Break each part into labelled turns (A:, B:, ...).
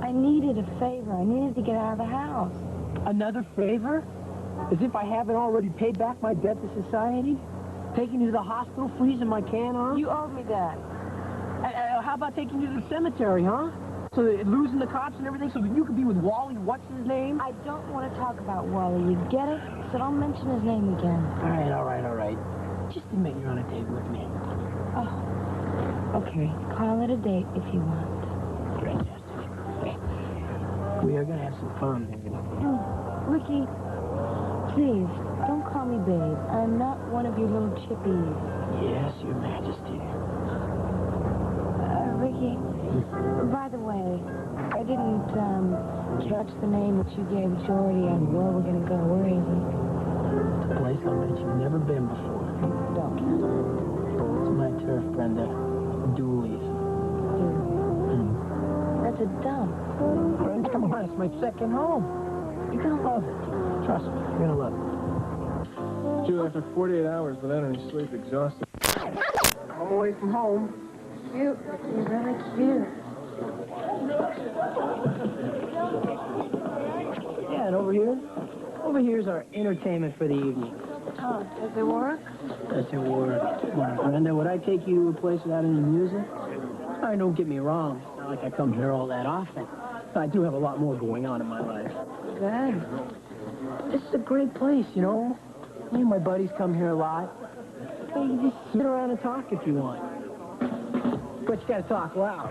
A: I needed a favor. I needed to get out of the house.
B: Another favor? As if I haven't already paid back my debt to society? Taking you to the hospital, freezing my can off?
A: You owed me that.
B: How about taking you to the cemetery, huh? So that losing the cops and everything so that you could be with Wally, what's his name?
A: I don't want to talk about Wally, you get it? So don't mention his name again.
B: All right. Just admit you're on a date with me.
A: Oh, okay. Call it a date if you want.
B: Fantastic. We are going to have some fun, baby.
A: Ricky, please, don't call me babe. I'm not one of your little chippies.
B: Yes, Your Majesty.
A: Ricky, by the way, I didn't catch the name that you gave Jordy and where we're going to go. Where is it?
B: It's a place I bet you've never been before.
A: Don't.
B: It's my turf, Brenda. Dooley's.
A: That's a dump.
B: Brenda, come on, it's my second home. You're going to love it. Trust me, you're going to love it.
C: Jill, after 48 hours without any sleep, exhausted.
B: I'm away from home.
A: Cute. You're really cute.
B: Yeah, and over here's our entertainment for the evening.
A: Oh, does it work?
B: Does it work? Well, Brenda, would I take you to a place without any music? I don't get me wrong. It's not like I come here all that often. I do have a lot more going on in my life.
A: Good.
B: This is a great place, you know. Me and my buddies come here a lot. Hey, you just sit around and talk if you want. But you gotta talk loud.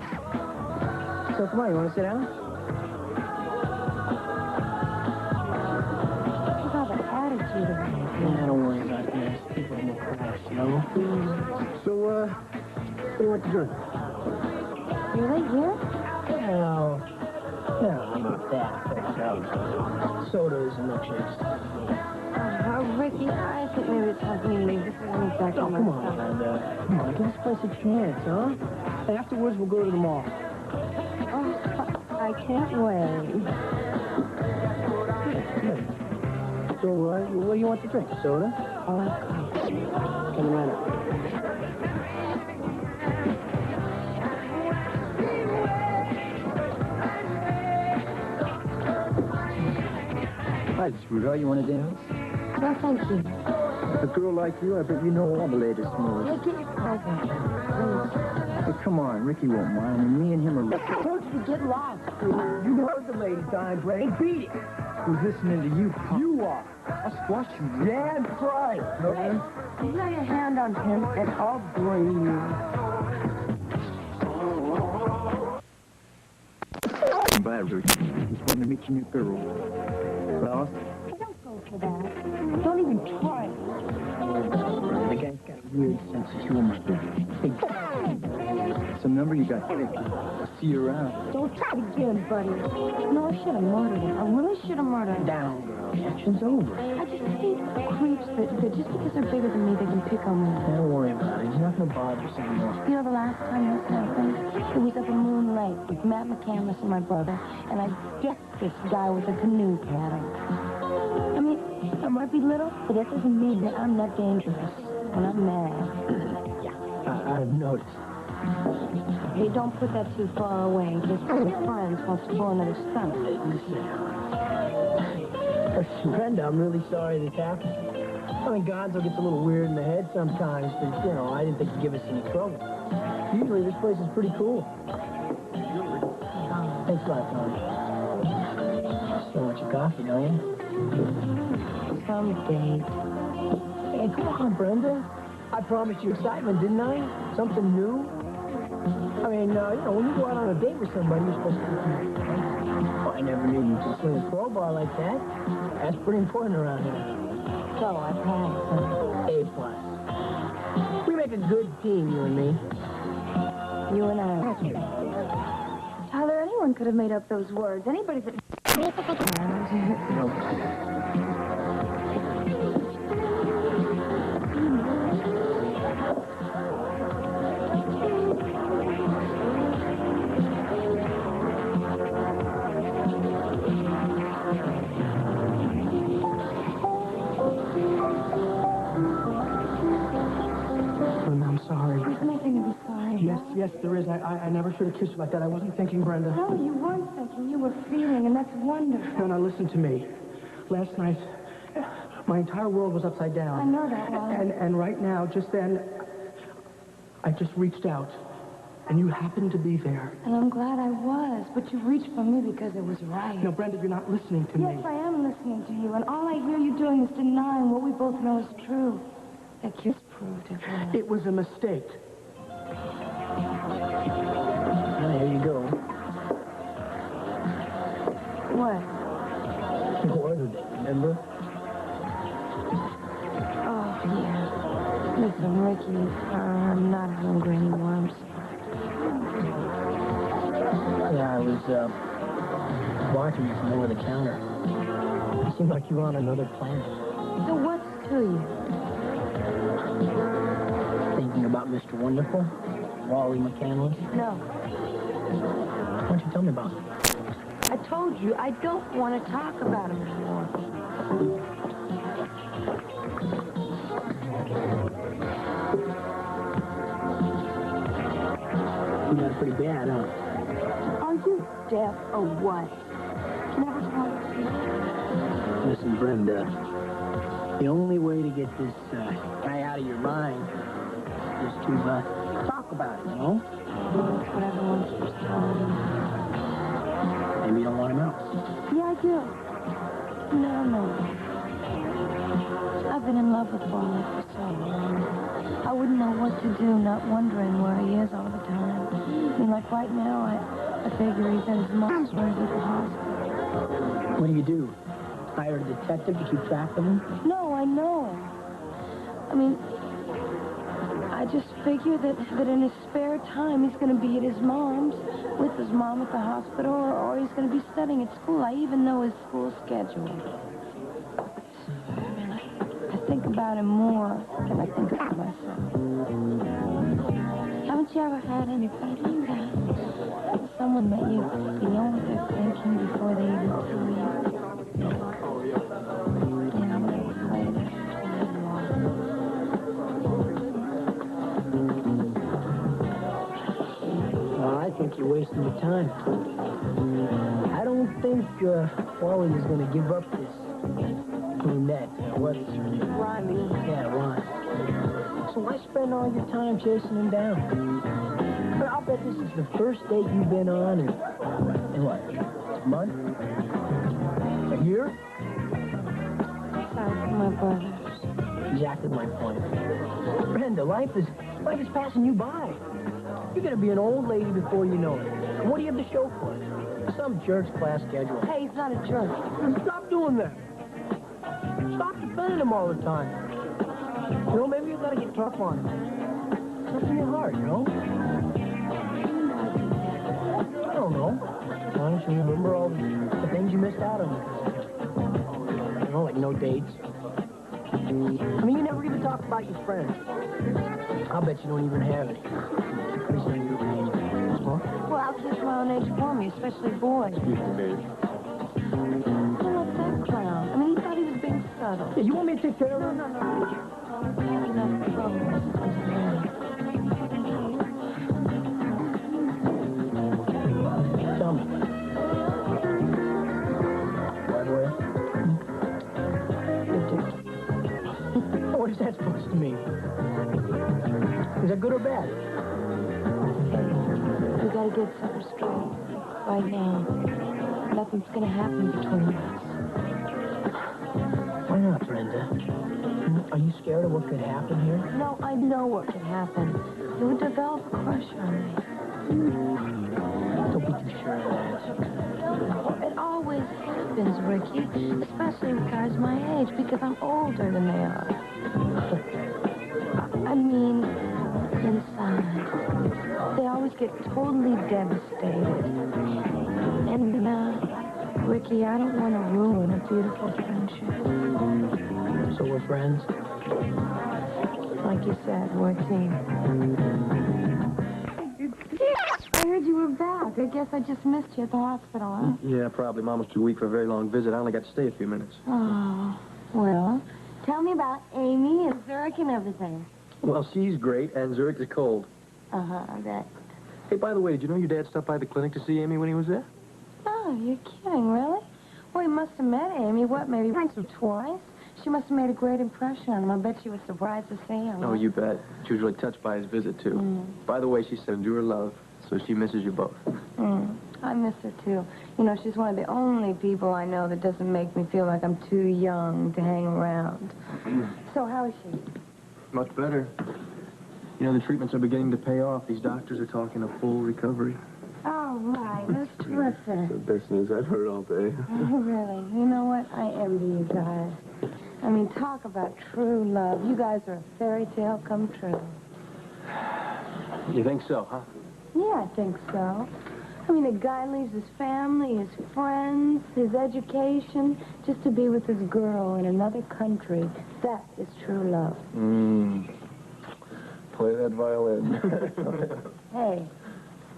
B: So come on, you wanna sit down?
A: You have an attitude about it.
B: Yeah, don't worry about this. People in the class, you know? So, what do you want to drink?
A: Really? Here?
B: No, I'm not that. But, sodas and milkshakes.
A: Ricky, I think maybe it's time for me to leave. This isn't exactly
B: Oh, come on, Brenda. Come on, give this place a chance, huh? Afterwards, we'll go to the mall.
A: Oh, I can't wait.
B: So, what do you want to drink? Soda? Coming right up.
C: Hi, sweetheart. You want to dance?
A: No, thank you.
C: A girl like you, I bet you know all the latest moves.
A: Yeah, get your present.
C: Hey, come on. Ricky won't mind. And me and him are...
A: Don't you get lost.
B: You heard the lady time, Brenda. Beat it.
C: Who's listening to you, punk?
B: You are.
C: I'll squash you.
B: Yeah, right.
A: Hey, you lay a hand on him, and I'll bring you.
C: Bad, Ricky. Just want to meet your new girl. Lost?
A: Don't go for that. Don't even try.
C: The guy's got a weird sense of humor. Hey, some number you got, Ricky. I'll see you around.
A: Don't try it again, buddy. No, I should have murdered him. I really should have murdered him.
B: Down, girl. The action's over.
A: I just hate creeps that just because they're bigger than me, they can pick on me.
B: Don't worry about it. He's not gonna bother us anymore.
A: You know, the last time this happened, it was up in Moon Lake with Matt McCandless and my brother, and I decked this guy with a canoe paddle. I mean, I might be little, but that doesn't mean that I'm not dangerous when I'm mad.
B: Yeah, I've noticed.
A: Hey, don't put that too far away in case one of your friends wants to pull another stunt.
B: Listen, Brenda, I'm really sorry this happened. I mean, Gonzo gets a little weird in the head sometimes, but, you know, I didn't think he'd give us any trouble. Usually this place is pretty cool. Thanks a lot, Tony. Still want your coffee, don't you?
A: Someday.
B: Hey, come on, Brenda. I promised you excitement, didn't I? Something new? I mean, you know, when you go out on a date with somebody, you're supposed to... Oh, I never knew you could swing a crowbar like that. That's pretty important around here.
A: So, I passed.
B: A+. We make a good team, you and me.
A: You and I. Tyler, anyone could have made up those words. Anybody that...
B: I'm sorry.
A: There's nothing to be sorry.
B: Yes, there is. I never should have kissed you like that. I wasn't thinking, Brenda.
A: No, you weren't thinking. You were feeling, and that's wonderful.
B: No, now listen to me. Last night, my entire world was upside down.
A: I know that, Wally.
B: And right now, just then, I just reached out, and you happened to be there.
A: And I'm glad I was, but you reached for me because it was right.
B: No, Brenda, you're not listening to me.
A: Yes, I am listening to you, and all I hear you doing is denying what we both know is true. That kiss proved it was.
B: It was a mistake.
C: Well, here you go.
A: What?
C: You ordered it, remember?
A: Oh, yeah. Listen, Ricky, I'm not hungry anymore. I'm sorry.
C: Yeah, I was, watching you from over the counter. You seemed like you were on another planet.
A: So what's to you?
C: Thinking about Mr. Wonderful? Wally McCandless?
A: No.
C: Why don't you tell me about him?
A: I told you, I don't want to talk about him anymore.
C: You got it pretty bad, huh?
A: Are you deaf or what? Can I ever talk to you?
C: Listen, Brenda, the only way to get this guy out of your mind is to talk about it, you know?
A: That's what everyone keeps telling me.
C: Maybe you don't want him out.
A: Yeah, I do. No. I've been in love with Wally for so long. I wouldn't know what to do, not wondering where he is all the time. I mean, like right now, I figure he's at his mom's where he's at the hospital.
C: What do? Hire a detective to keep track of him?
A: No, I know him. I mean, I just figure that in his spare time, he's going to be at his mom's, with his mom at the hospital, or he's going to be studying at school. I even know his school schedule. I mean, I think about him more than I think about myself. Haven't you ever had anybody like that? Someone that you know what they're thinking before they even tell you? Yeah, I'm going to play this.
C: Well, I think you're wasting your time. I don't think Wally is going to give up this brunette. What's her name?
A: Ronnie.
C: Yeah, Ron. So why spend all your time chasing him down? I'll bet this is the first date you've been on in what? A month? A year?
A: Sorry for my brothers.
C: Exactly my point. Brenda, life is passing you by. You're going to be an old lady before you know it. And what do you have to show for it? Some jerk's class schedule.
A: Hey, he's not a jerk.
B: Stop doing that. Stop defending him all the time. You know, maybe you got to get tough on him. Tough in your heart, you know? I don't know. Why don't you remember all the things you missed out on? You know, like no dates. I mean, you never even talk about your friends. I'll bet you don't even have any. Pretty soon you're age. Huh?
A: Well, I'll kiss my own age for me, especially boys.
C: Excuse me, baby.
A: Look at that clown. I mean, he thought he was being subtle.
B: Yeah, you want me to take care of him?
A: No. Enough trouble.
C: Tell me. What way?
B: What is that supposed to mean? Is that good or bad?
A: We gotta get something straight. Right now. Nothing's gonna happen between us.
C: Why not, Brenda? Are you scared of what could happen here?
A: No, I know what could happen. You would develop a crush on me.
C: Don't be too sure of that.
A: It always happens, Ricky. Especially with guys my age, because I'm older than they are. I mean, inside. They always get totally devastated. And, Ricky, I don't want to ruin a beautiful friendship.
C: So we're friends?
A: Like you said, we're a team. I heard you were back. I guess I just missed you at the hospital, huh?
D: Yeah, probably. Mom was too weak for a very long visit. I only got to stay a few minutes.
A: Oh, well, tell me about Amy and Zurich and everything.
D: Well, she's great, and Zurich is cold.
A: Uh-huh, that
D: Hey, by the way, did you know your dad stopped by the clinic to see Amy when he was there?
A: Oh, you're kidding, really? Well, he must have met Amy, maybe once or twice? She must have made a great impression on him. I bet she was surprised to see him.
D: Oh, you bet. She was really touched by his visit, too. By the way, she sent you her love, so she misses you both.
A: I miss her, too. You know, she's one of the only people I know that doesn't make me feel like I'm too young to hang around. So how is she?
D: Much better. You know, the treatments are beginning to pay off. These doctors are talking a full recovery.
A: Oh, right. That's terrific.
E: The best news I've heard all day.
A: Oh, really? You know what? I envy you guys. I mean, talk about true love. You guys are a fairy tale come true.
D: You think so, huh?
A: Yeah, I think so. I mean, a guy leaves his family, his friends, his education, just to be with his girl in another country. That is true love.
E: Play that violin.
A: Hey,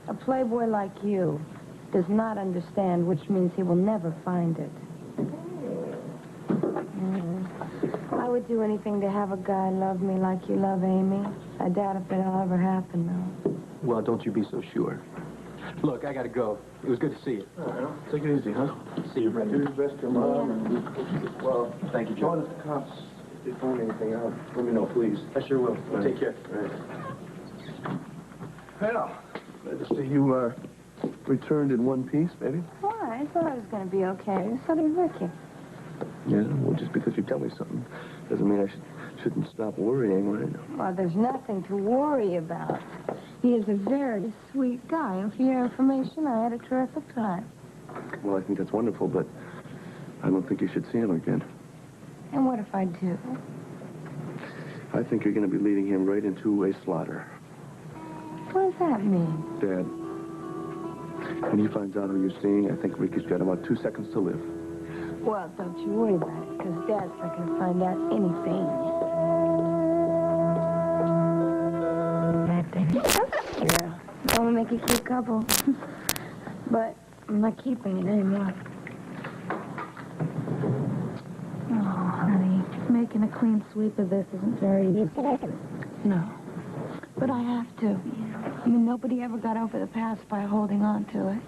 A: a playboy like you does not understand, which means he will never find it. I would do anything to have a guy love me like you love Amy. I doubt if it'll ever happen, though.
D: Well, don't you be so sure. Look, I gotta go. It was good to see you.
E: All right, well, take it easy, huh?
D: See you, Brenda.
E: Do your best to your mom. And, well,
D: Thank you, Joe.
E: If the cops did find anything out, let me know, please.
D: I sure will.
E: Right.
D: Take care.
E: Right. Well, glad to see you returned in one piece, baby.
A: Why? I thought I was going to be okay. So did Ricky.
E: Yeah, well, just because you tell me something doesn't mean I shouldn't stop worrying, right?
A: Well, there's nothing to worry about. He is a very sweet guy, and for your information, I had a terrific time.
E: Well, I think that's wonderful, but I don't think you should see him again.
A: And what if I do?
E: I think you're going to be leading him right into a slaughter.
A: What does that mean?
E: Dad, when he finds out who you're seeing, I think Ricky's got about 2 seconds to live.
A: Well, don't you worry about it, because Dad's not going to find out anything. Yeah, that would make a cute couple. But I'm not keeping it anymore. Oh, honey, making a clean sweep of this isn't very easy. No. But I have to. I mean, nobody ever got over the past by holding on to it.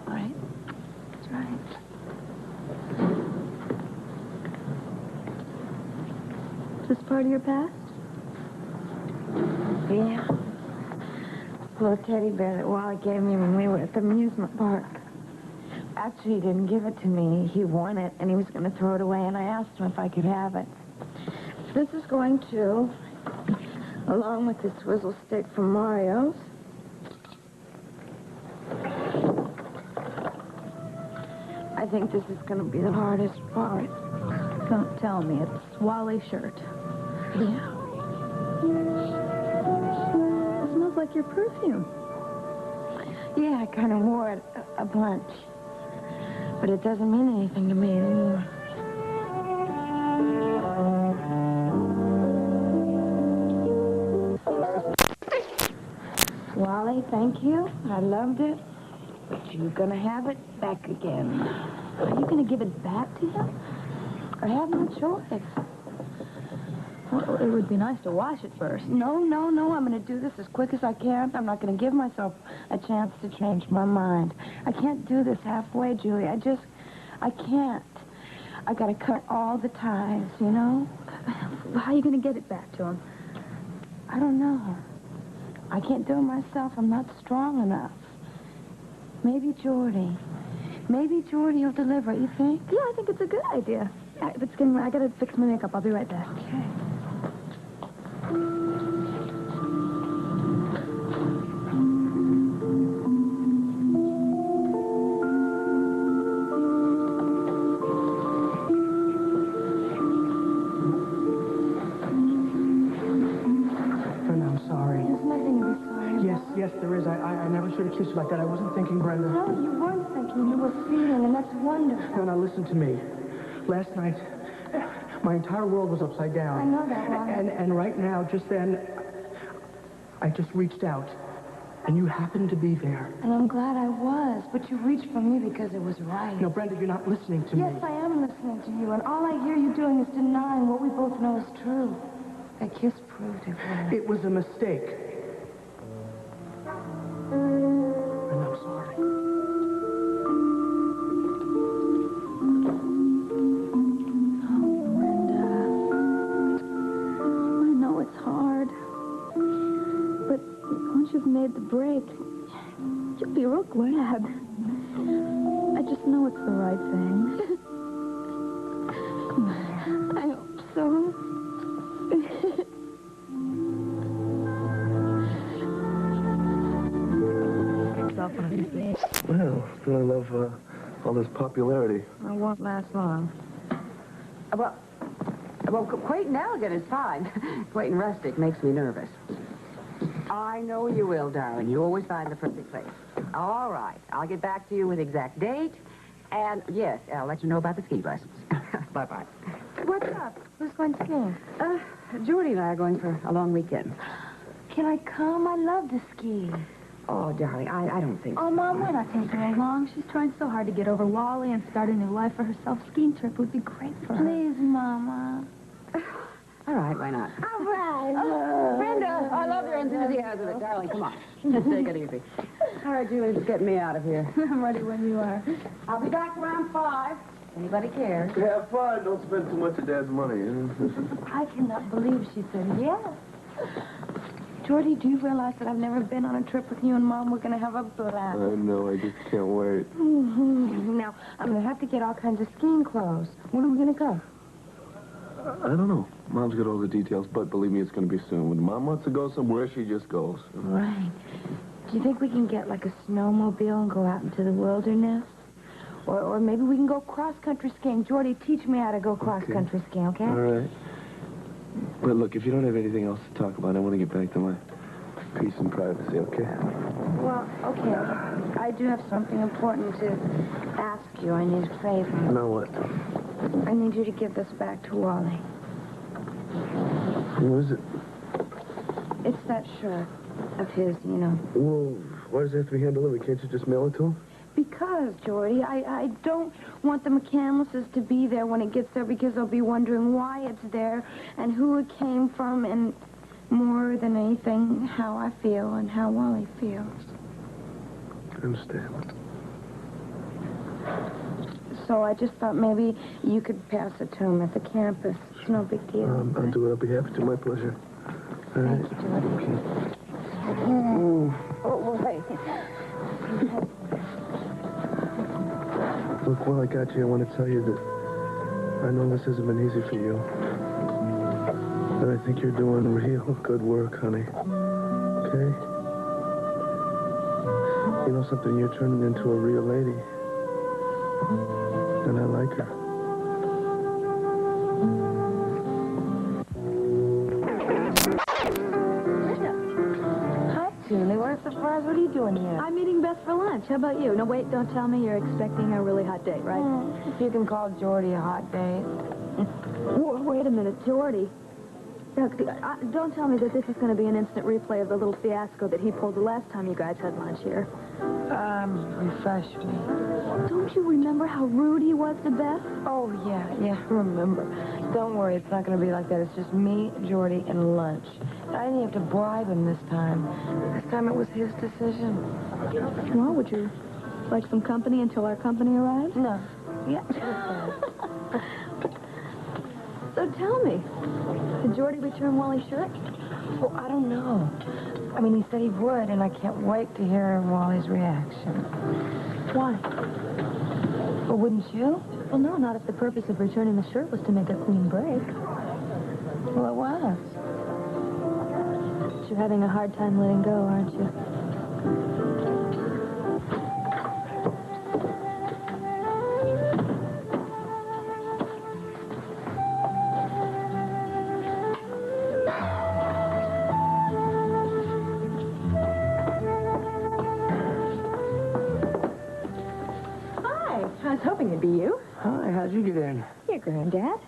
A: Right? That's right. Is this part of your past? Yeah. Little teddy bear that Wally gave me when we were at the amusement park. Actually, he didn't give it to me. He won it, and he was going to throw it away, and I asked him if I could have it. This is going to, along with this swizzle stick from Mario's. I think this is going to be the hardest part. Don't tell me. It's Wally's shirt. Yeah. It smells like your perfume. Yeah, I kind of wore it a bunch. But it doesn't mean anything to me anymore. Wally, thank you. I loved it. But you're going to have it back again. Are you going to give it back to him? I have no choice. Well, it would be nice to wash it first. No. I'm going to do this as quick as I can. I'm not going to give myself a chance to change my mind. I can't do this halfway, Julie. I can't. I got to cut all the ties, you know? How are you going to get it back to him? I don't know. I can't do it myself. I'm not strong enough. Maybe Jordy. Maybe Jordy will deliver, you think? Yeah, I think it's a good idea. I got to fix my makeup. I'll be right back. Okay.
B: Brenda, I'm sorry.
A: There's nothing to be sorry about.
B: Yes, there is. I never should have kissed you like that. I wasn't thinking, Brenda.
A: No, you weren't thinking. You were feeling, and that's wonderful.
B: No, now listen to me. Last night, my entire world was upside down.
A: I know that, Wally.
B: And right now, just then, I just reached out, and you happened to be there.
A: And I'm glad I was, but you reached for me because it was right.
B: No, Brenda, you're not listening to me.
A: Yes, I am listening to you, and all I hear you doing is denying what we both know is true. That kiss proved it, Wally.
B: It was a mistake.
F: glad. I just know it's the right thing.
A: I hope so.
E: Well, I love all this popularity.
A: I won't last long.
G: Well, Quaint Elegant is fine. Quaint Rustic makes me nervous. I know you will, darling. You always find the perfect place. All right. I'll get back to you with exact date. And, yes, I'll let you know about the ski lessons. Bye-bye.
A: What's up? Who's going skiing?
G: Jordy and I are going for a long weekend.
A: Can I come? I love to ski.
G: Oh, darling, I don't think so.
F: Oh, Mom, why not take her along? She's trying so hard to get over Wally and start a new life for herself. Skiing trip would be great for her.
A: Please, Mama.
G: All right, why not?
A: All right.
G: Brenda, I love your enthusiasm. Darling, come on. Just take it easy. All right, Julie, just get me out of here.
F: I'm ready when you are.
G: I'll be back around 5. Anybody cares?
E: Have fun. Don't spend too much of Dad's money.
A: I cannot believe she said yes. Jordy, do you realize that I've never been on a trip with you and Mom? We're going to have a blast.
E: I know. I just can't wait.
A: Now, I'm going to have to get all kinds of skiing clothes. When are we going to go?
E: I don't know. Mom's got all the details, but believe me, it's going to be soon. When Mom wants to go somewhere, she just goes.
A: Right. Do you think we can get, like, a snowmobile and go out into the wilderness? Or maybe we can go cross-country skiing. Jordy, teach me how to go cross-country skiing, okay?
E: All right. But look, if you don't have anything else to talk about, I want to get back to my peace and privacy, okay?
A: Well, okay. I do have something important to ask you. I need a favor.
E: Now what?
A: I need you to give this back to Wally.
E: Who is it?
A: It's that shirt of his, you know.
E: Well, why does it have to be hand-delivered? Can't you just mail it to him?
A: Because, Jordy, I don't want the McCandlesses to be there when it gets there because they'll be wondering why it's there and who it came from and, more than anything, how I feel and how Wally feels.
E: I understand.
A: So I just thought maybe you could pass it to him at the campus. It's no big deal.
E: I'll do it. I'll be happy to. My pleasure. All right.
A: Thank you, Jordy.
E: Okay.
A: Oh, wait.
E: Look, while I got you, I want to tell you that I know this hasn't been easy for you. But I think you're doing real good work, honey. Okay? You know something? You're turning into a real lady. And I like her.
A: Hi, Julie. What a surprise. What are you doing here?
F: I'm meeting Beth for lunch. How about you? No, wait, don't tell me you're expecting a really hot date, right?
A: If you can call Jordy a hot date.
F: Wait a minute, Jordy. Look, don't tell me that this is going to be an instant replay of the little fiasco that he pulled the last time you guys had lunch here.
A: Refresh me.
F: Don't you remember how rude he was to Beth?
A: Oh, yeah, I remember. Don't worry, it's not going to be like that. It's just me, Jordy, and lunch. I didn't have to bribe him this time. This time it was his decision.
F: Well, would you like some company until our company arrives?
A: No. Yeah.
F: So tell me, did Jordy return Wally's shirt?
A: Well, I don't know. I mean, he said he would, and I can't wait to hear Wally's reaction.
F: Why?
A: Well, wouldn't you?
F: Well, no, not if the purpose of returning the shirt was to make a clean break.
A: Well, it was.
F: But you're having a hard time letting go, aren't you?
G: I was hoping it'd be you.
B: Hi, how'd you get in?
F: Your granddad.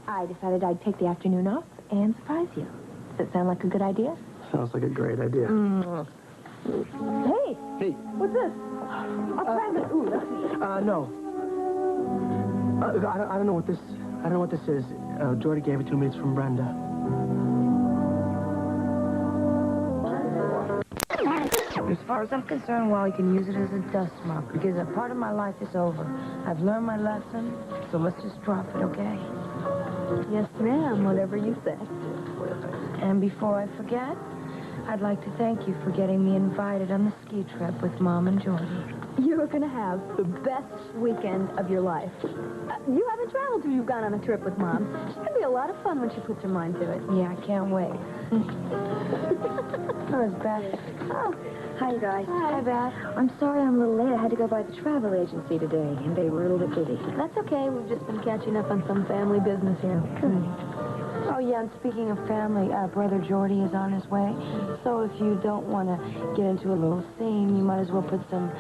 F: I decided I'd take the afternoon off and surprise you. Does that sound like a good idea?
B: Sounds like a great idea.
F: Hey!
B: Hey.
F: What's this? A present. Ooh, that's...
B: No. I don't know what this... I don't know what this is. Jordy gave it to me. It's from Brenda.
A: As far as I'm concerned, Wally can use it as a dust mop because a part of my life is over. I've learned my lesson, so let's just drop it, okay?
F: Yes, ma'am. Whatever you say.
A: And before I forget, I'd like to thank you for getting me invited on the ski trip with Mom and Jordy.
F: You are going to have the best weekend of your life. You haven't traveled till you've gone on a trip with Mom. It's going to be a lot of fun when she puts her mind to it.
A: Yeah, I can't wait. Oh, it's Beth.
F: Oh, hi, guys.
A: Hi, Beth.
F: I'm sorry I'm a little late. I had to go by the travel agency today, and they were a little bit busy. That's okay. We've just been catching up on some family business here.
A: Oh, yeah, and speaking of family, Brother Jordy is on his way. So if you don't want to get into a little scene, you might as well put some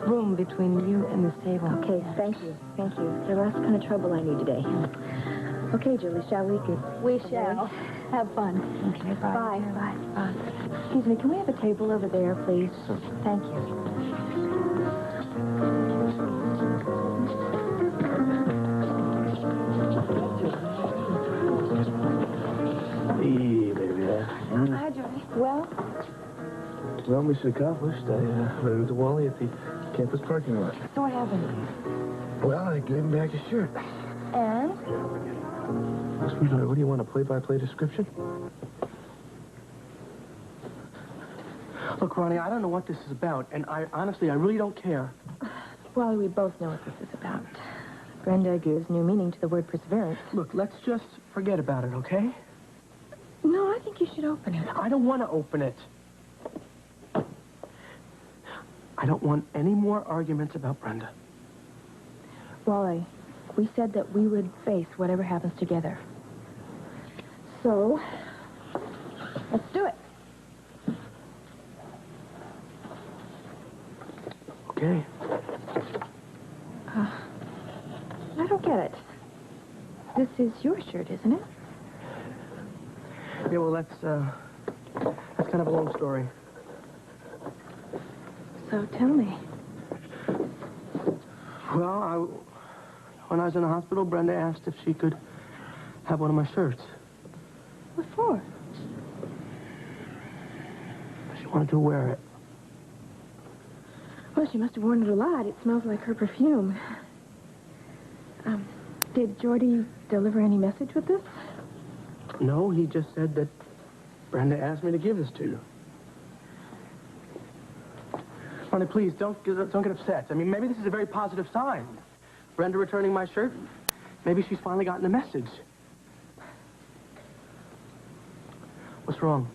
A: room between you and this table.
F: Okay, thank you. Thank you. The last kind of trouble I need today. Okay, Julie, shall we? We shall. Have fun.
A: Okay, bye.
F: Bye. Excuse me, can we have a table over there, please? Thank you.
E: Hey, baby.
A: Hi, Jordy. Well,
E: Well, mission accomplished. I ran into Wally at the campus parking lot.
A: so what happened?
E: Well, I gave him back his shirt.
A: And?
E: Sweetheart, what do you want, a play-by-play description?
B: Look, Ronnie, I don't know what this is about, and honestly, I really don't care.
F: Well, we both know what this is about. Brenda gives new meaning to the word perseverance.
B: Look, let's just forget about it, okay?
F: No, I think you should open it.
B: I don't want to open it. I don't want any more arguments about Brenda.
F: Wally, we said that we would face whatever happens together. So, let's do it.
B: Okay.
F: I don't get it. This is your shirt, isn't it?
B: Yeah, well, that's kind of a long story.
F: So tell me.
B: Well, when I was in the hospital, Brenda asked if she could have one of my shirts.
F: What for?
B: She wanted to wear it.
F: Well, she must have worn it a lot. It smells like her perfume. Did Jordy deliver any message with this?
B: No, he just said that Brenda asked me to give this to you. Ronnie, please, don't get upset. I mean, maybe this is a very positive sign. Brenda returning my shirt, maybe she's finally gotten the message. What's wrong?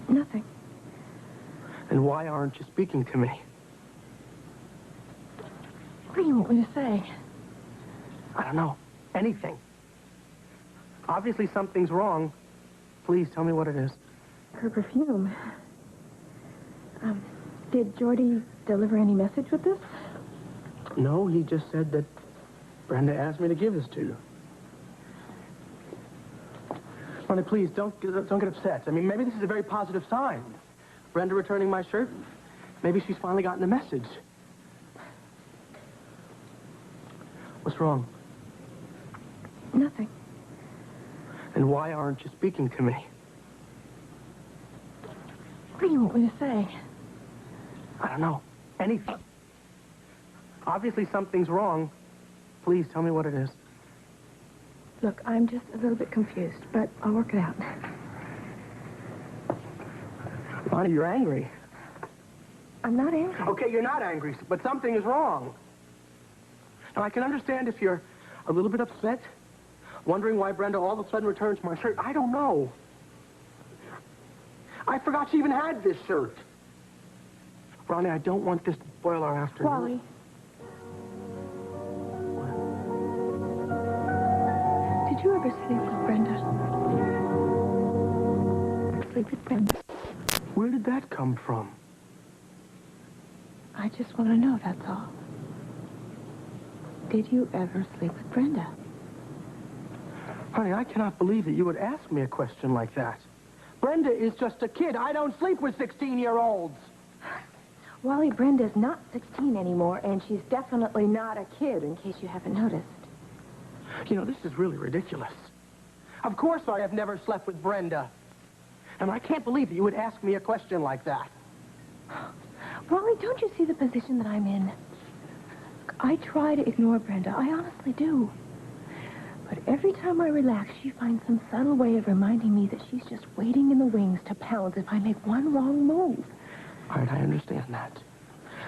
F: Nothing.
B: And why aren't you speaking to me?
F: What do you want me to say?
B: I don't know. Anything. Obviously something's wrong. Please tell me what it is.
F: Her perfume. Did Jordy deliver any message with this?
B: No, he just said that Brenda asked me to give this to you. Ronnie, please, don't get upset. I mean, maybe this is a very positive sign. Brenda returning my shirt, maybe she's finally gotten the message. What's wrong?
F: Nothing.
B: And why aren't you speaking to me?
F: What do you want me to say?
B: I don't know. Anything. Obviously something's wrong. Please tell me what it is.
F: Look, I'm just a little bit confused, but I'll work it out.
B: Ronnie, you're angry.
F: I'm not angry.
B: Okay, you're not angry, but something is wrong. Now, I can understand if you're a little bit upset, wondering why Brenda all of a sudden returns my shirt. I don't know. I forgot she even had this shirt. Ronnie, I don't want this to spoil our afternoon.
F: Wally. Did you ever sleep with Brenda? Sleep with Brenda?
B: Where did that come from?
F: I just want to know, that's all. Did you ever sleep with Brenda?
B: Honey, I cannot believe that you would ask me a question like that. Brenda is just a kid. I don't sleep with 16-year-olds.
F: Wally, Brenda's not 16 anymore, and she's definitely not a kid, in case you haven't noticed.
B: You know, this is really ridiculous. Of course I have never slept with Brenda. And I can't believe that you would ask me a question like that.
F: Wally, don't you see the position that I'm in? I try to ignore Brenda. I honestly do. But every time I relax, she finds some subtle way of reminding me that she's just waiting in the wings to pounce if I make one wrong move.
B: All right, I understand that.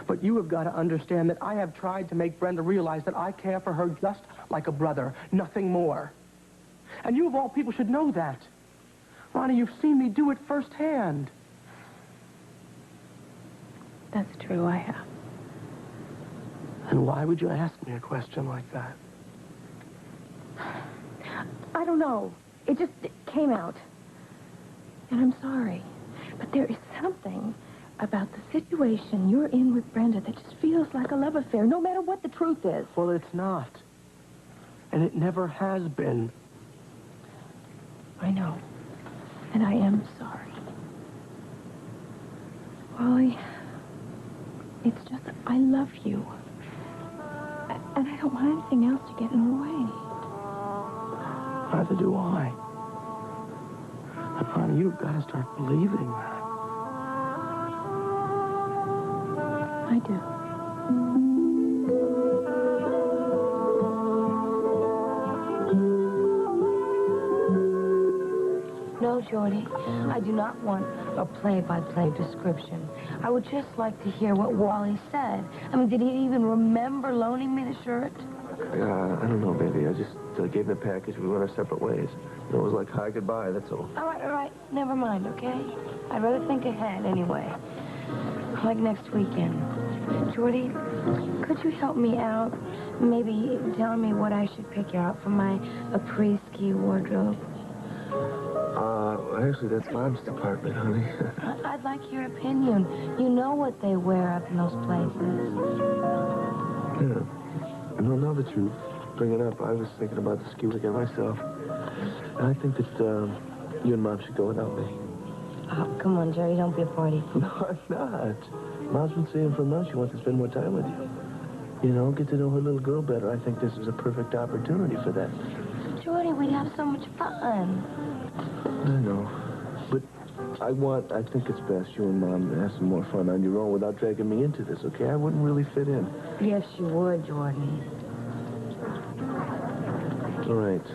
B: But you have got to understand that I have tried to make Brenda realize that I care for her just like a brother, nothing more. And you of all people should know that. Ronnie, you've seen me do it firsthand.
F: That's true, I have.
B: And why would you ask me a question like that?
F: I don't know. It just came out. And I'm sorry. But there is something about the situation you're in with Brenda that just feels like a love affair, no matter what the truth is.
B: Well, it's not. And it never has been.
F: I know. And I am sorry. Wally, it's just that I love you. And I don't want anything else to get in the way.
B: Neither do I. And, Ronnie, you've got to start believing that.
F: I do.
A: No, Jordy, I do not want a play-by-play description. I would just like to hear what Wally said. I mean, did he even remember loaning me the shirt?
E: I don't know, baby. I just gave him the package. We went our separate ways. It was like hi, goodbye, that's all.
A: All right. Never mind, okay? I'd rather think ahead anyway. Like next weekend. Jordy, could you help me out? Maybe tell me what I should pick out for my après-ski wardrobe.
E: Actually, that's Mom's department, honey.
A: I'd like your opinion. You know what they wear up in those places.
E: Yeah. No, now that you bring it up, I was thinking about the ski weekend myself. And I think that you and Mom should go without me.
A: Oh, come on, Jerry, don't be a party.
E: No, I'm not. Mom's been saying for months she wants to spend more time with you. You know, get to know her little girl better. I think this is a perfect opportunity for that.
A: Jordy, we'd have so much fun.
E: I know. But I think it's best you and Mom have some more fun on your own without dragging me into this, okay? I wouldn't really fit in.
A: Yes, you would, Jordy.
E: All right,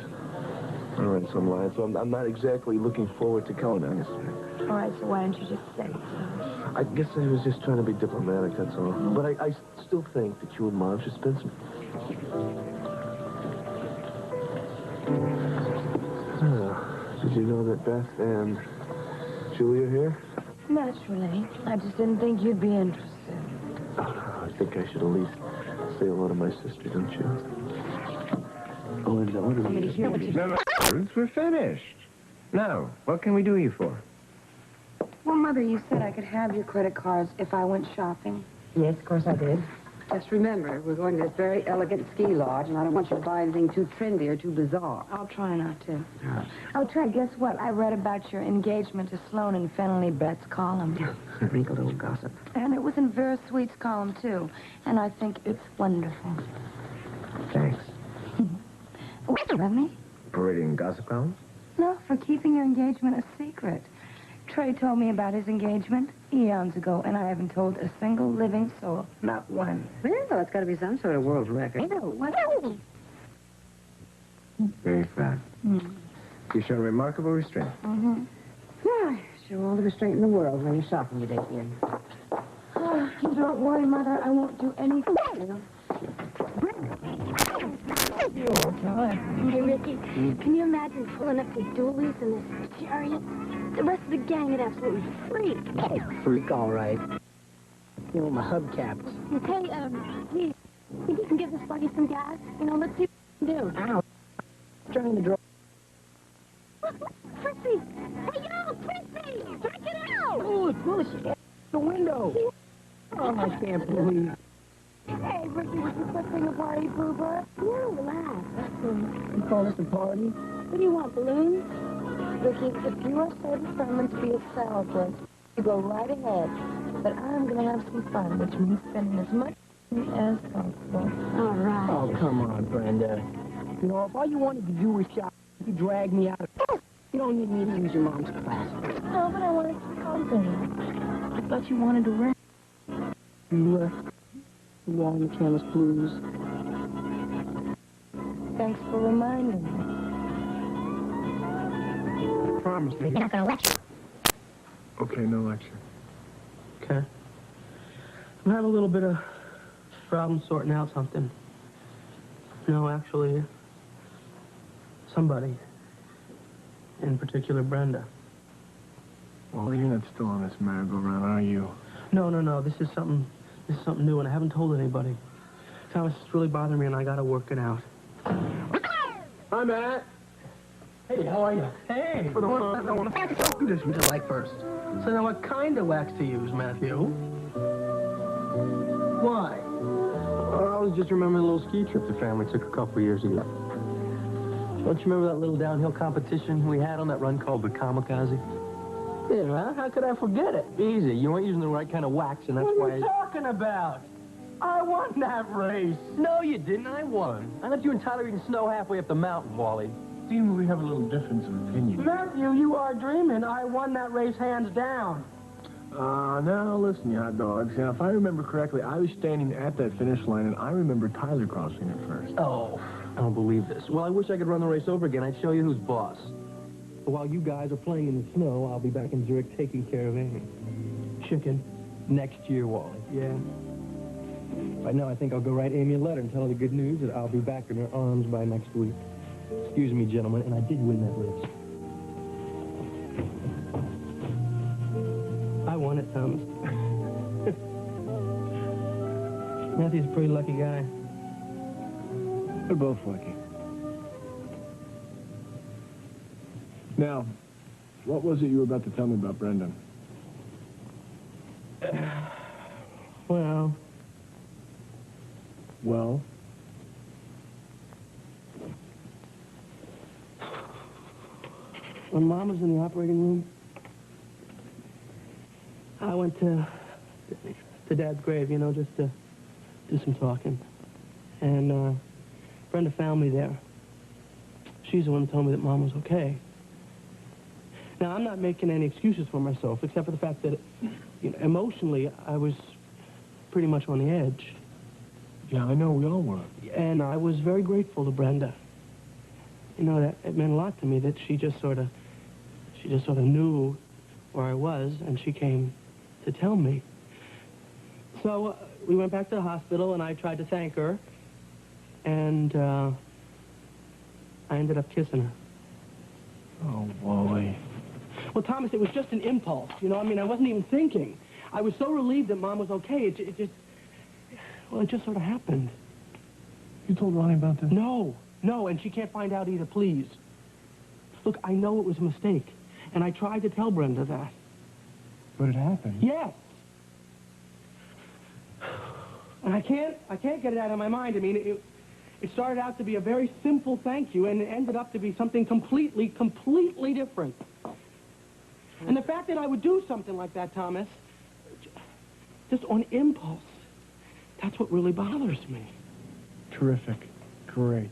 E: so I'm lying. So I'm not exactly looking forward to going on this.
A: All right, so why don't you just say so?
E: I guess I was just trying to be diplomatic, that's all. But I still think that you and Mom should spend some... Did you know that Beth and Julie are here?
A: Naturally. I just didn't think you'd be interested.
E: I think I should at least say hello to my sister, don't you? Oh, and what
A: Want me to hear what you...
C: We're finished. Now, what can we do you for?
A: Well, Mother, you said I could have your credit cards if I went shopping.
G: Yes, of course I did. Just remember, we're going to this very elegant ski lodge, and I don't want you to buy anything too trendy or too bizarre.
A: I'll try not to. Oh, Trey, guess what? I read about your engagement to Sloan in Fennelly Brett's column.
G: Wrinkled old gossip.
A: And it was in Vera Sweet's column, too. And I think it's wonderful.
C: Thanks.
A: What, with me?
C: Parading gossip column?
A: No, for keeping your engagement a secret. Trey told me about his engagement eons ago, and I haven't told a single living soul. Not one.
G: Well, it's got to be some sort of world record.
A: What?
C: Very proud. You show remarkable restraint.
A: Mm-hmm.
G: Yeah, show all the restraint in the world when you're shopping today, dear.
A: Oh, you don't worry, Mother. I won't do anything. Hey, Ricky, can you imagine pulling up the doolies in this chariot? The rest of the gang would absolutely freak.
B: Freak, all right. You know, my hubcaps.
A: Hey, please, think you can give this buggy some gas? You know, let's see what we can do.
B: Ow. Trying to draw.
A: Prissy! Hey, yo, Prissy! Check it out!
B: Oh, bullshit. The window. Oh, I can't believe.
A: Hey, Ricky, was this supposed a party, Boober? No, relax.
B: You call this a party?
A: What do you want, balloons? Ricky, if you are so determined to be a celebrant, you go right ahead. But I'm going to have some fun, which means spending as much money as possible. All right.
B: Oh, come on, Brenda. You know, if all you wanted to do was shop, you drag me out of... You don't need me to use your mom's class.
A: Oh, but I wanted some company.
B: I thought you wanted to rent. You, Wally McCandless Blues.
A: Thanks for reminding me.
B: Promise me.
A: You're not going to lecture.
E: Okay, no lecture.
B: Okay.
C: I have a little bit of problem sorting out something. No, actually, somebody. In particular, Brenda.
E: Well, you're not still on this merry-go-round, are you?
C: No. This is something new, and I haven't told anybody. Thomas, it's really bothering me, and I gotta work it out.
E: Hi, Matt.
C: Hey, how are you? Hey.
E: For the one I want to do this with the light first.
C: So now, what kind of wax to use, Matthew? Why?
D: I was just remembering a little ski trip the family took a couple years ago. Don't you remember that little downhill competition we had on that run called the Kamikaze?
C: Yeah, how could I forget it?
D: Easy. You weren't using the right kind of wax, and that's
C: What
D: why...
C: are you talking about? I won that race.
D: No, you didn't. I won. I left you and Tyler eating snow halfway up the mountain, Wally.
E: Seems we have a little difference of opinion.
C: Matthew, you are dreaming. I won that race hands down.
E: Now, listen, you hot dogs. Now, if I remember correctly, I was standing at that finish line, and I remember Tyler crossing it first.
D: Oh, I don't believe this. Well, I wish I could run the race over again. I'd show you who's boss. But while you guys are playing in the snow, I'll be back in Zurich taking care of Amy.
C: Chicken.
D: Next year, Wally.
C: Yeah.
D: Right now, I think I'll go write Amy a letter and tell her the good news that I'll be back in her arms by next week. Excuse me, gentlemen, and I did win that race.
C: I won it, Thomas. Matthew's a pretty lucky guy.
E: They're both lucky. Now, what was it you were about to tell me about Brenda?
C: Well...
E: Well?
C: When Mom was in the operating room, I went to Dad's grave, you know, just to do some talking. And Brenda found me there. She's the one who told me that Mom was okay. Now, I'm not making any excuses for myself, except for the fact that, you know, emotionally, I was pretty much on the edge.
E: Yeah, I know, we all were.
C: And I was very grateful to Brenda. You know, that it meant a lot to me that she just sort of knew where I was, and she came to tell me. So we went back to the hospital, and I tried to thank her, and I ended up kissing her.
E: Oh, Wally.
C: Well, Thomas, it was just an impulse, you know. I mean, I wasn't even thinking. I was so relieved that Mom was okay. It just sort of happened.
E: You told Ronnie about this?
C: No, and she can't find out either, please. Look, I know it was a mistake, and I tried to tell Brenda that.
E: But it happened.
C: Yes. And I can't get it out of my mind. I mean, it started out to be a very simple thank you, and it ended up to be something completely different. And the fact that I would do something like that, Thomas, just on impulse, that's what really bothers me.
E: Terrific. Great.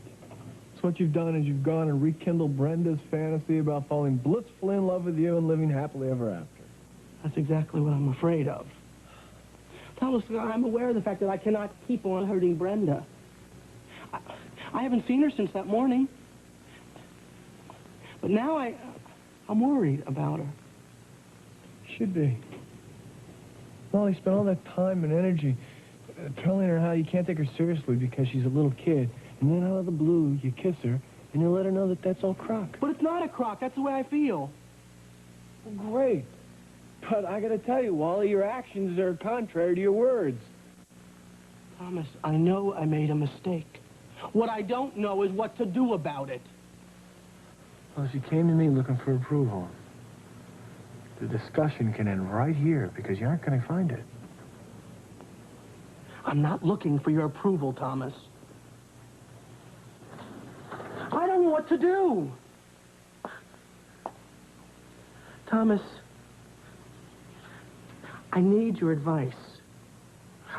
E: So what you've done is you've gone and rekindled Brenda's fantasy about falling blissfully in love with you and living happily ever after.
C: That's exactly what I'm afraid of. Thomas, I'm aware of the fact that I cannot keep on hurting Brenda. I haven't seen her since that morning. But now I'm worried about her.
E: Should be. Well, you spent all that time and energy telling her how you can't take her seriously because she's a little kid. And then out of the blue, you kiss her, and you let her know that that's all crock.
C: But it's not a crock. That's the way I feel.
E: Well, great. But I gotta tell you, Wally, your actions are contrary to your words.
C: Thomas, I know I made a mistake. What I don't know is what to do about it.
E: Well, she came to me looking for approval. The discussion can end right here because you aren't going to find it.
C: I'm not looking for your approval, Thomas. I don't know what to do. Thomas, I need your advice.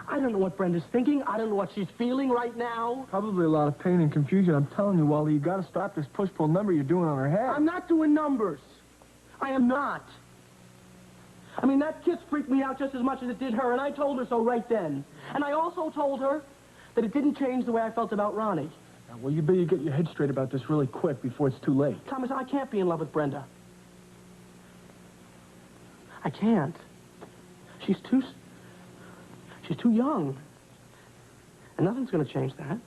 C: I don't know what Brenda's thinking. I don't know what she's feeling right now.
E: Probably a lot of pain and confusion. I'm telling you, Wally, you got to stop this push-pull number you're doing on her head.
C: I'm not doing numbers. I am not. I mean, that kiss freaked me out just as much as it did her, and I told her so right then. And I also told her that it didn't change the way I felt about Ronnie.
E: Now, well, you better get your head straight about this really quick before it's too late.
C: Thomas, I can't be in love with Brenda. I can't. She's
B: She's too young. And nothing's going to change that.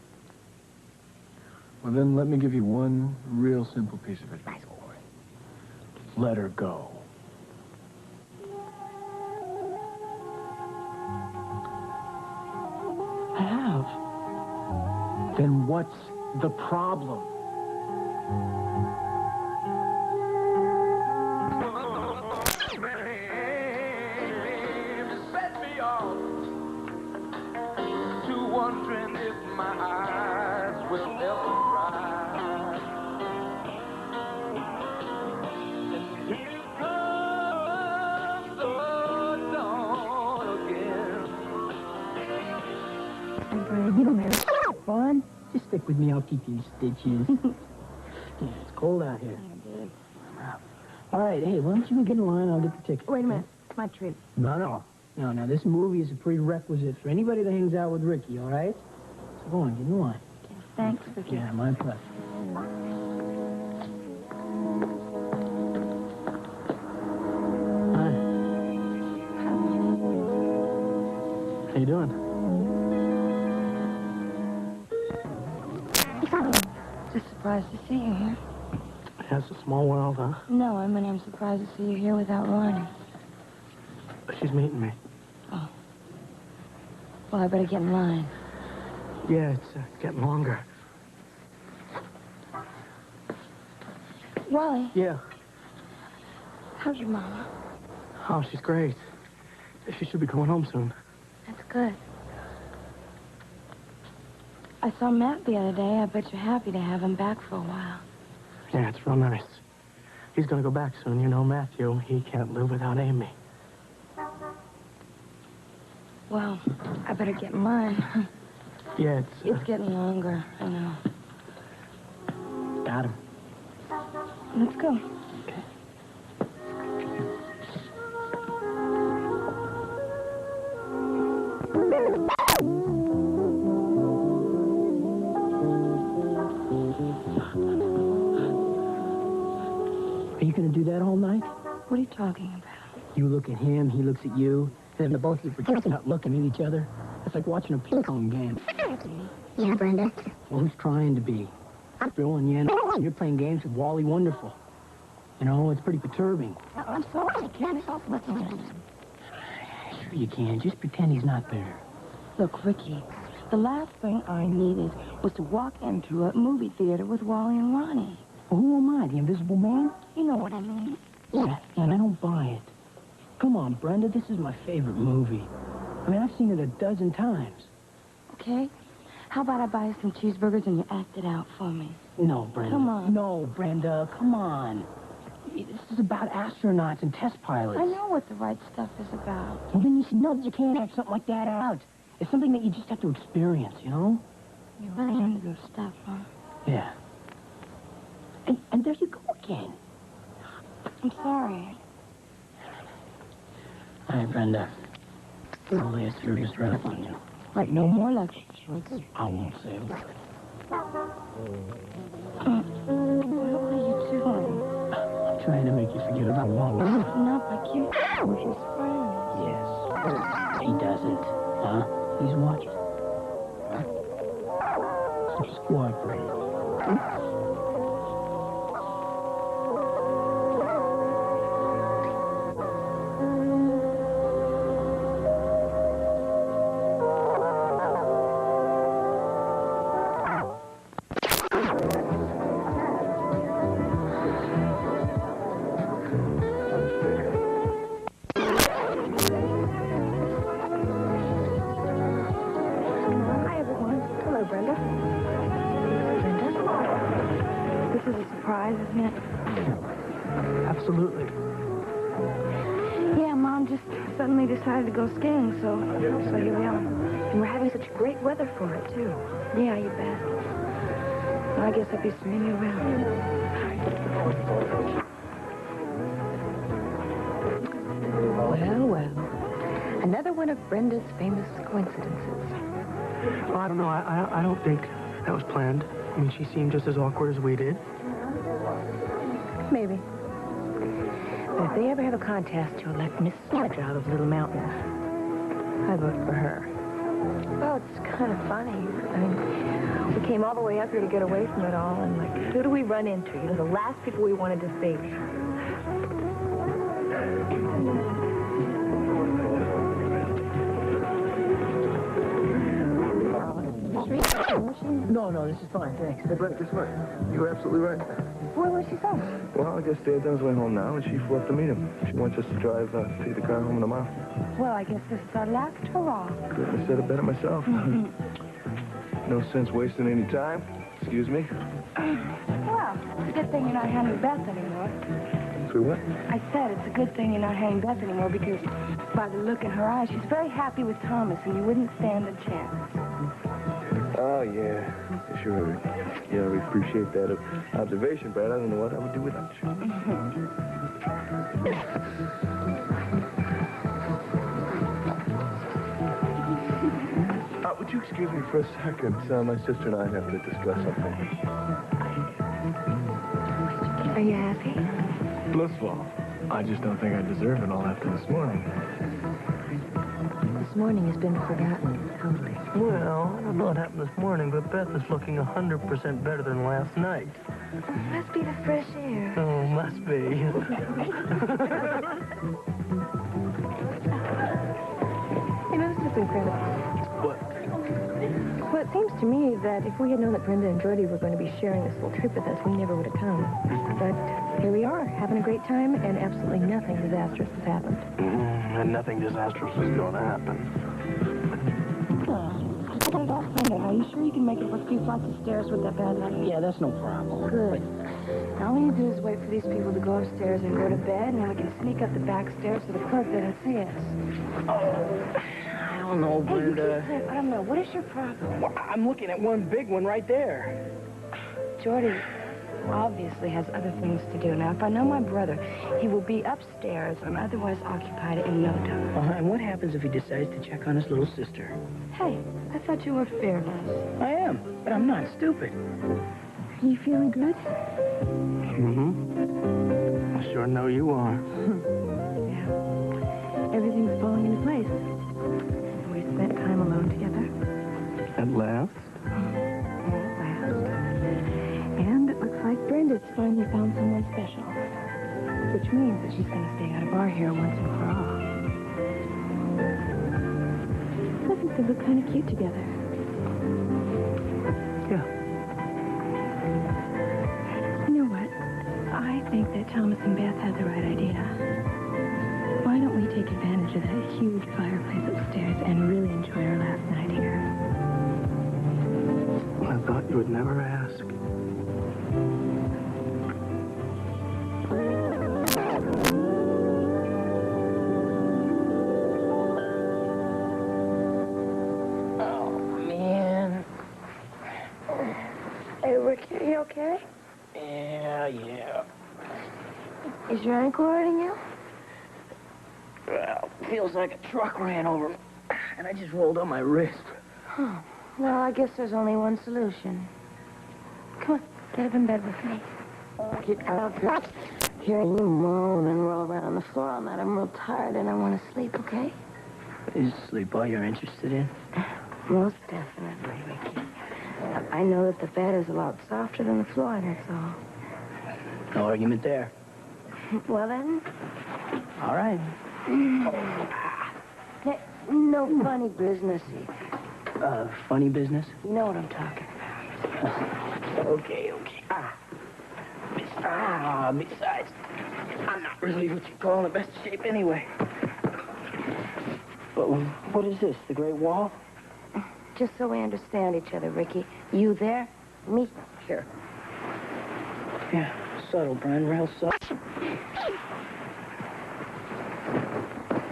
E: Well, then let me give you one real simple piece of advice, boy. Let her go.
B: I have.
E: Then what's the problem?
H: Set me off to wondering if my eyes will ever dry. Here comes the dawn again.
C: You don't have fun. Just stick with me. I'll keep you in stitches. Yeah, it's cold out here. All right, hey, why don't you get in line? I'll get the ticket.
F: Wait a minute. It's my treat.
C: No. This movie is a prerequisite for anybody that hangs out with Ricky, all right? So go on, get in line.
F: Thanks, Vicky.
C: Yeah, my pleasure.
B: Hi. How you doing?
A: Just surprised to see you here.
B: Yeah, it's a small world, huh?
A: No, I mean, I'm surprised to see you here without warning.
B: She's meeting me.
A: Oh. Well, I better get in line.
B: Yeah, it's getting longer.
A: Wally,
B: Yeah.
A: how's your mama?
B: Oh, she's great. She should be going home soon.
A: That's good. I saw Matt the other day. I bet you're happy to have him back for a while.
B: Yeah, it's real nice. He's gonna go back soon. You know, Matthew, he can't live without Amy.
A: Well, I better get in line.
B: Yeah,
A: It's getting longer, I know.
C: Got him.
A: Let's go.
C: Are you going to do that all night?
A: What are you talking about?
C: You look at him, he looks at you, then the both of you pretend not looking at each other. It's like watching a ping-pong game.
I: Yeah, Brenda.
C: Well, who's trying to be? Bill and Yen, you're playing games with Wally Wonderful. You know, it's pretty perturbing.
I: I'm sorry, I can't help looking at him.
C: Sure you can. Just pretend he's not there.
A: Look, Ricky, the last thing I needed was to walk into a movie theater with Wally and Ronnie.
C: Well, who am I, the invisible man?
A: You know what I mean.
C: Yeah, and I don't buy it. Come on, Brenda, this is my favorite movie. I mean, I've seen it a dozen times.
A: Okay? How about I buy you some cheeseburgers and you act it out for me?
C: No, Brenda.
A: Come on.
C: No, Brenda, come on. This is about astronauts and test pilots.
A: I know what the right stuff is about.
C: Well, then you should know that you can't act something like that out. It's something that you just have to experience, you know?
A: You're really into this stuff, huh?
C: Yeah. And there you go again.
A: I'm sorry.
C: All right, Brenda. I'll lay a serious rap on you.
A: Like, no more lectures.
C: I won't say it.
A: What are you doing?
C: I'm trying to make you forget about Wally.
A: Not like you with his friends.
C: Yes. He doesn't. Huh? He's watching. Just cooperate.
F: Hi, everyone. Hello, Brenda. Brenda? This is a surprise, isn't it?
B: Absolutely.
F: Yeah, Mom just suddenly decided to go skiing, so here we are. And we're having such great weather for it, too. Yeah, you bet. Well, I guess I'll be seeing you around.
G: Well. Another one of Brenda's famous coincidences.
B: Well, I don't know. I don't think that was planned. I mean, she seemed just as awkward as we did.
F: Maybe. But if they ever have a contest to elect Miss Georgia out of Little Mountain, I vote for her. Well, it's kind of funny. I mean, we came all the way up here to get away from it all, and, like, who do we run into? You know, the last people we wanted to see.
B: No, this is fine, thanks.
E: Hey, Brent, guess what? You were absolutely right.
F: Where's she from?
E: Well, I guess Dad's on his way home now, and she flew up to meet him. She wants us to drive, take the car home in a mile.
F: Well, I guess this is our last hurrah.
E: Couldn't have said it better myself. No sense wasting any time. Excuse me.
A: Well, it's a good thing you're not hanging Beth anymore.
E: Through what?
A: I said it's a good thing you're not hanging Beth anymore because by the look in her eyes, she's very happy with Thomas, and you wouldn't stand a chance.
E: Oh, yeah. Sure. Yeah, we appreciate that observation, Brad. I don't know what I would do without you. Would you excuse me for a second? My sister and I have to discuss something.
F: Are you happy?
E: Blissful. I just don't think I deserve it all after this morning.
F: This morning has been forgotten, totally.
D: Well, I don't know what happened this morning, but Beth is looking 100% better than last night.
F: Must be the fresh air.
D: Oh, must be.
F: You know, this is incredible.
D: What?
F: Well, it seems to me that if we had known that Brenda and Jordy were going to be sharing this little trip with us, we never would have come. But here we are, having a great time, and absolutely nothing disastrous has happened.
D: And nothing disastrous is going to happen.
A: Brenda, are you sure you can make it up a few flights of stairs with that bad leg?
B: Yeah, that's no problem.
A: Good. Now, all we need to do is wait for these people to go upstairs and go to bed, and then we can sneak up the back stairs so the clerk doesn't see us.
B: I don't know,
A: Hey, you
B: Brenda.
A: keep saying, I don't know. What is your problem?
B: Well, I'm looking at one big one right there.
A: Jordy obviously has other things to do. Now, if I know my brother, he will be upstairs and otherwise occupied in no time.
B: And what happens if he decides to check on his little sister?
A: Hey, I thought you were fearless.
B: I am, but I'm not stupid.
A: Are you feeling good?
D: Mm-hmm. I sure know you are.
A: Yeah. Everything's falling into place. We spent time alone together.
D: At last?
A: At last. And it looks like Brenda's finally found someone special. Which means that she's going to stay out of our hair once and for all. I think they look kind of cute together.
D: Yeah.
A: You know what? I think that Thomas and Beth had the right idea. Why don't we take advantage of that huge fireplace upstairs and really enjoy our last night here?
D: I thought you would never ask.
B: Oh, man.
A: Hey, Ricky, are you okay?
B: Yeah.
A: Is your ankle hurting you?
B: Well, feels like a truck ran over me, and I just rolled on my wrist.
A: Huh. Well, I guess there's only one solution. Come on, get up in bed with me. Get out of hearing you moan and roll around on the floor all night. I'm real tired and I want to sleep, okay?
B: Is sleep all you're interested in?
A: Most definitely, Ricky. I know that the bed is a lot softer than the floor, that's all.
B: No argument there.
A: Well, then,
B: All right.
A: hey, no funny business.
B: Funny business?
A: You know what I'm talking about.
B: Okay. Besides, I'm not really what you call in the best shape anyway. But what is this, the Great Wall?
A: Just so we understand each other, Ricky. You there, me here.
B: Yeah, subtle, Brenda, real subtle.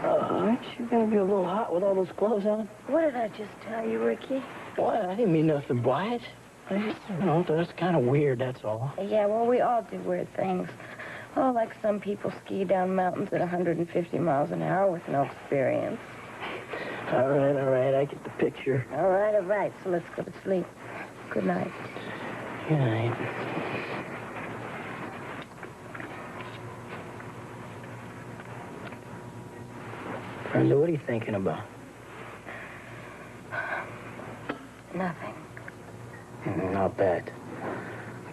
B: Aren't you gonna be a little hot with all those clothes on?
A: What did I just tell you, Ricky?
B: What? I didn't mean nothing by it. I just, that's kind of weird, that's all.
A: Yeah, well, we all do weird things. Oh, like some people ski down mountains at 150 miles an hour with no experience.
B: All right, I get the picture.
A: All right. So let's go to sleep. Good night.
B: Good night. Brenda, what are you thinking about?
A: Nothing.
C: I'll bet.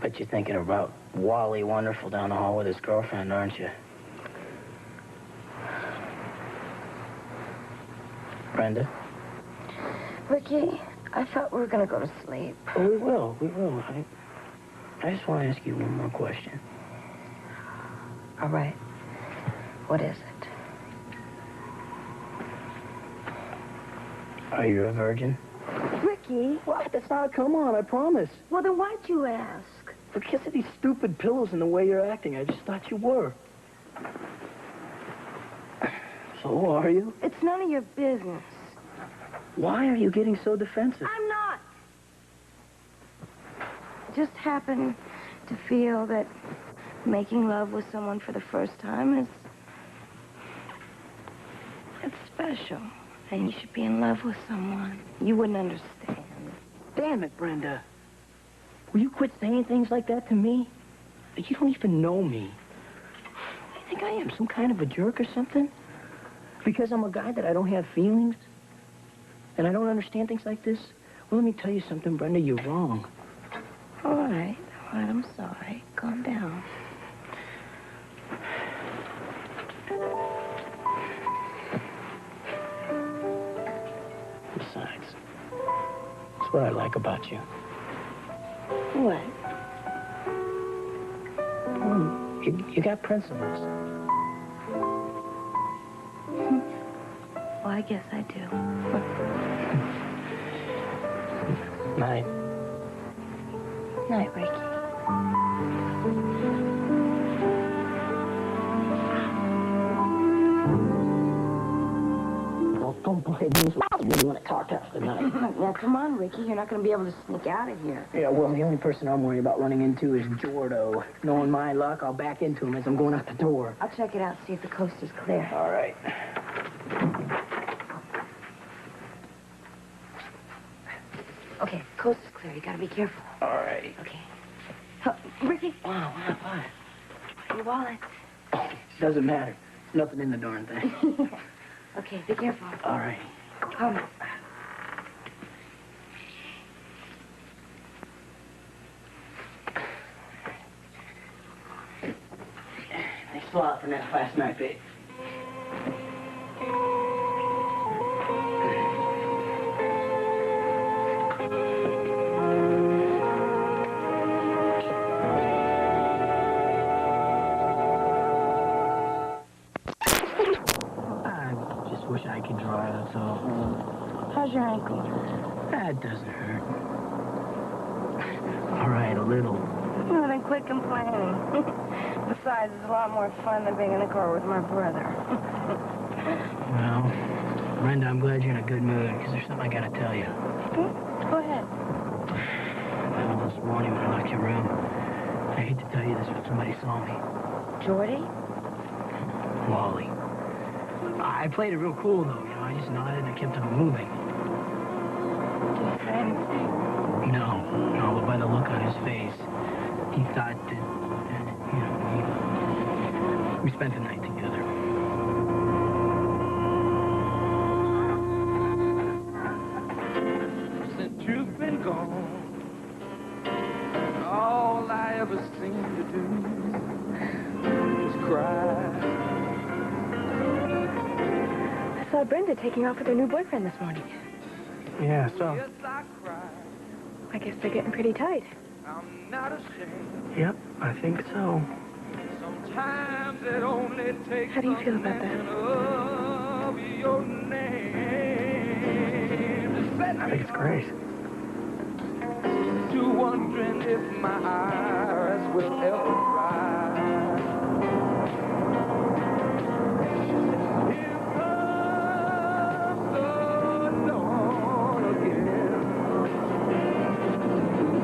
C: Bet you're thinking about Wally Wonderful down the hall with his girlfriend, aren't you? Brenda?
A: Ricky, I thought we were going to go to sleep.
C: Oh, we will. I just want to ask you one more question.
A: All right. What is it?
C: Are you a virgin?
A: Ricky?
C: What? That's not a come on, I promise.
A: Well, then why'd you ask?
C: Because of these stupid pillows and the way you're acting, I just thought you were. So are you?
A: It's none of your business.
C: Why are you getting so defensive?
A: I'm not. I just happen to feel that making love with someone for the first time it's special. And you should be in love with someone. You wouldn't understand.
C: Damn it, Brenda. Will you quit saying things like that to me? You don't even know me. You think I am some kind of a jerk or something? Because I'm a guy that I don't have feelings? And I don't understand things like this? Well, let me tell you something, Brenda. You're wrong.
A: All right, I'm sorry. Calm down.
C: Besides, that's what I like about you.
A: What?
C: Well, you got principles.
A: Well, I guess I do.
C: Night.
A: Night, Ricky.
C: Well, don't play these when you want to talk after night.
A: Now, come on, Ricky. You're not going to be able to sneak out of here.
C: Yeah, well, the only person I'm worried about running into is Jordo. Knowing my luck, I'll back into him as I'm going out the door.
A: I'll check it out, see if the coast is clear.
C: All right.
A: Okay, coast is clear. You got to be careful.
C: All right.
A: Okay. Ricky.
C: Wow, what?
A: Your wallet.
C: Doesn't matter. Nothing in the darn thing.
A: Okay, be careful.
C: All right.
A: Come.
C: Thanks a lot for that last night, babe. I just wish I could draw, that's all.
A: How's your ankle?
C: That doesn't hurt. All right, a little.
A: Well, then quit complaining. Besides, it's a lot more fun than being in a car with my brother.
C: Well, Brenda, I'm glad you're in a good mood, because there's something I gotta tell you.
A: Go ahead.
C: Well, this morning when I left your room, I hate to tell you this, but somebody saw me.
A: Jordy?
C: Wally. I played it real cool, though, you know. I just nodded and I kept on moving.
A: Did you say anything?
C: No, but by the look on his face, he thought that, you know, we spent the night together.
H: Since you've been gone, all I ever seem to do is cry.
F: I saw Brenda taking off with her new boyfriend this morning.
E: Yeah, so.
H: Yes, I cry.
F: I guess they're getting pretty tight.
H: I'm not ashamed.
E: Yep, I think so.
H: Sometimes it only takes
F: How do you feel about that?
H: a mention of your name to set
E: I think it's great.
H: to wondering if my eyes will ever dry. Here comes the dawn again.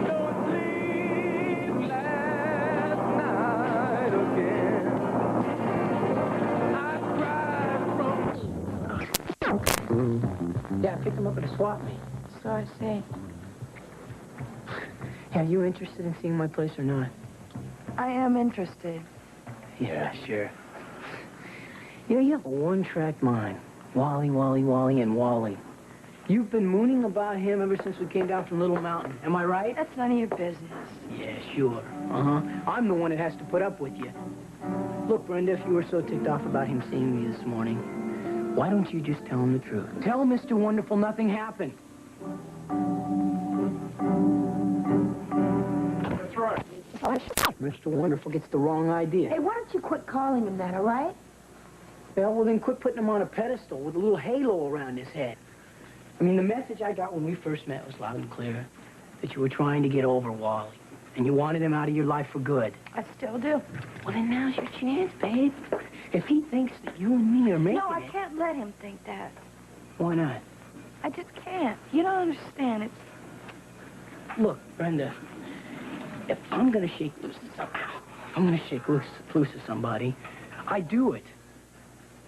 H: No sleep last night again. I cried from
C: Yeah, I picked him up at a swap meet.
A: So I say.
C: Yeah, you interested in seeing my place or not?
A: I am interested.
C: Yeah, sure. You know, you have a one-track mind. Wally, Wally, Wally, and Wally. You've been mooning about him ever since we came down from Little Mountain. Am I right?
F: That's none of your business.
C: Yeah, sure. I'm the one that has to put up with you. Look, Brenda, if you were so ticked off about him seeing me this morning, why don't you just tell him the truth? Tell Mr. Wonderful nothing happened.
E: That's right.
C: Mr. Wonderful gets the wrong idea.
F: Hey, why don't you quit calling him that, all right?
C: Yeah, well, then quit putting him on a pedestal with a little halo around his head. I mean, the message I got when we first met was loud and clear, that you were trying to get over Wally, and you wanted him out of your life for good.
F: I still do.
C: Well, then now's your chance, babe. If he thinks that you and me are making
F: No, I can't let him think that.
C: Why not?
F: I just can't. You don't understand. It's...
C: Look, Brenda, if I'm going to shake loose of somebody, I do it.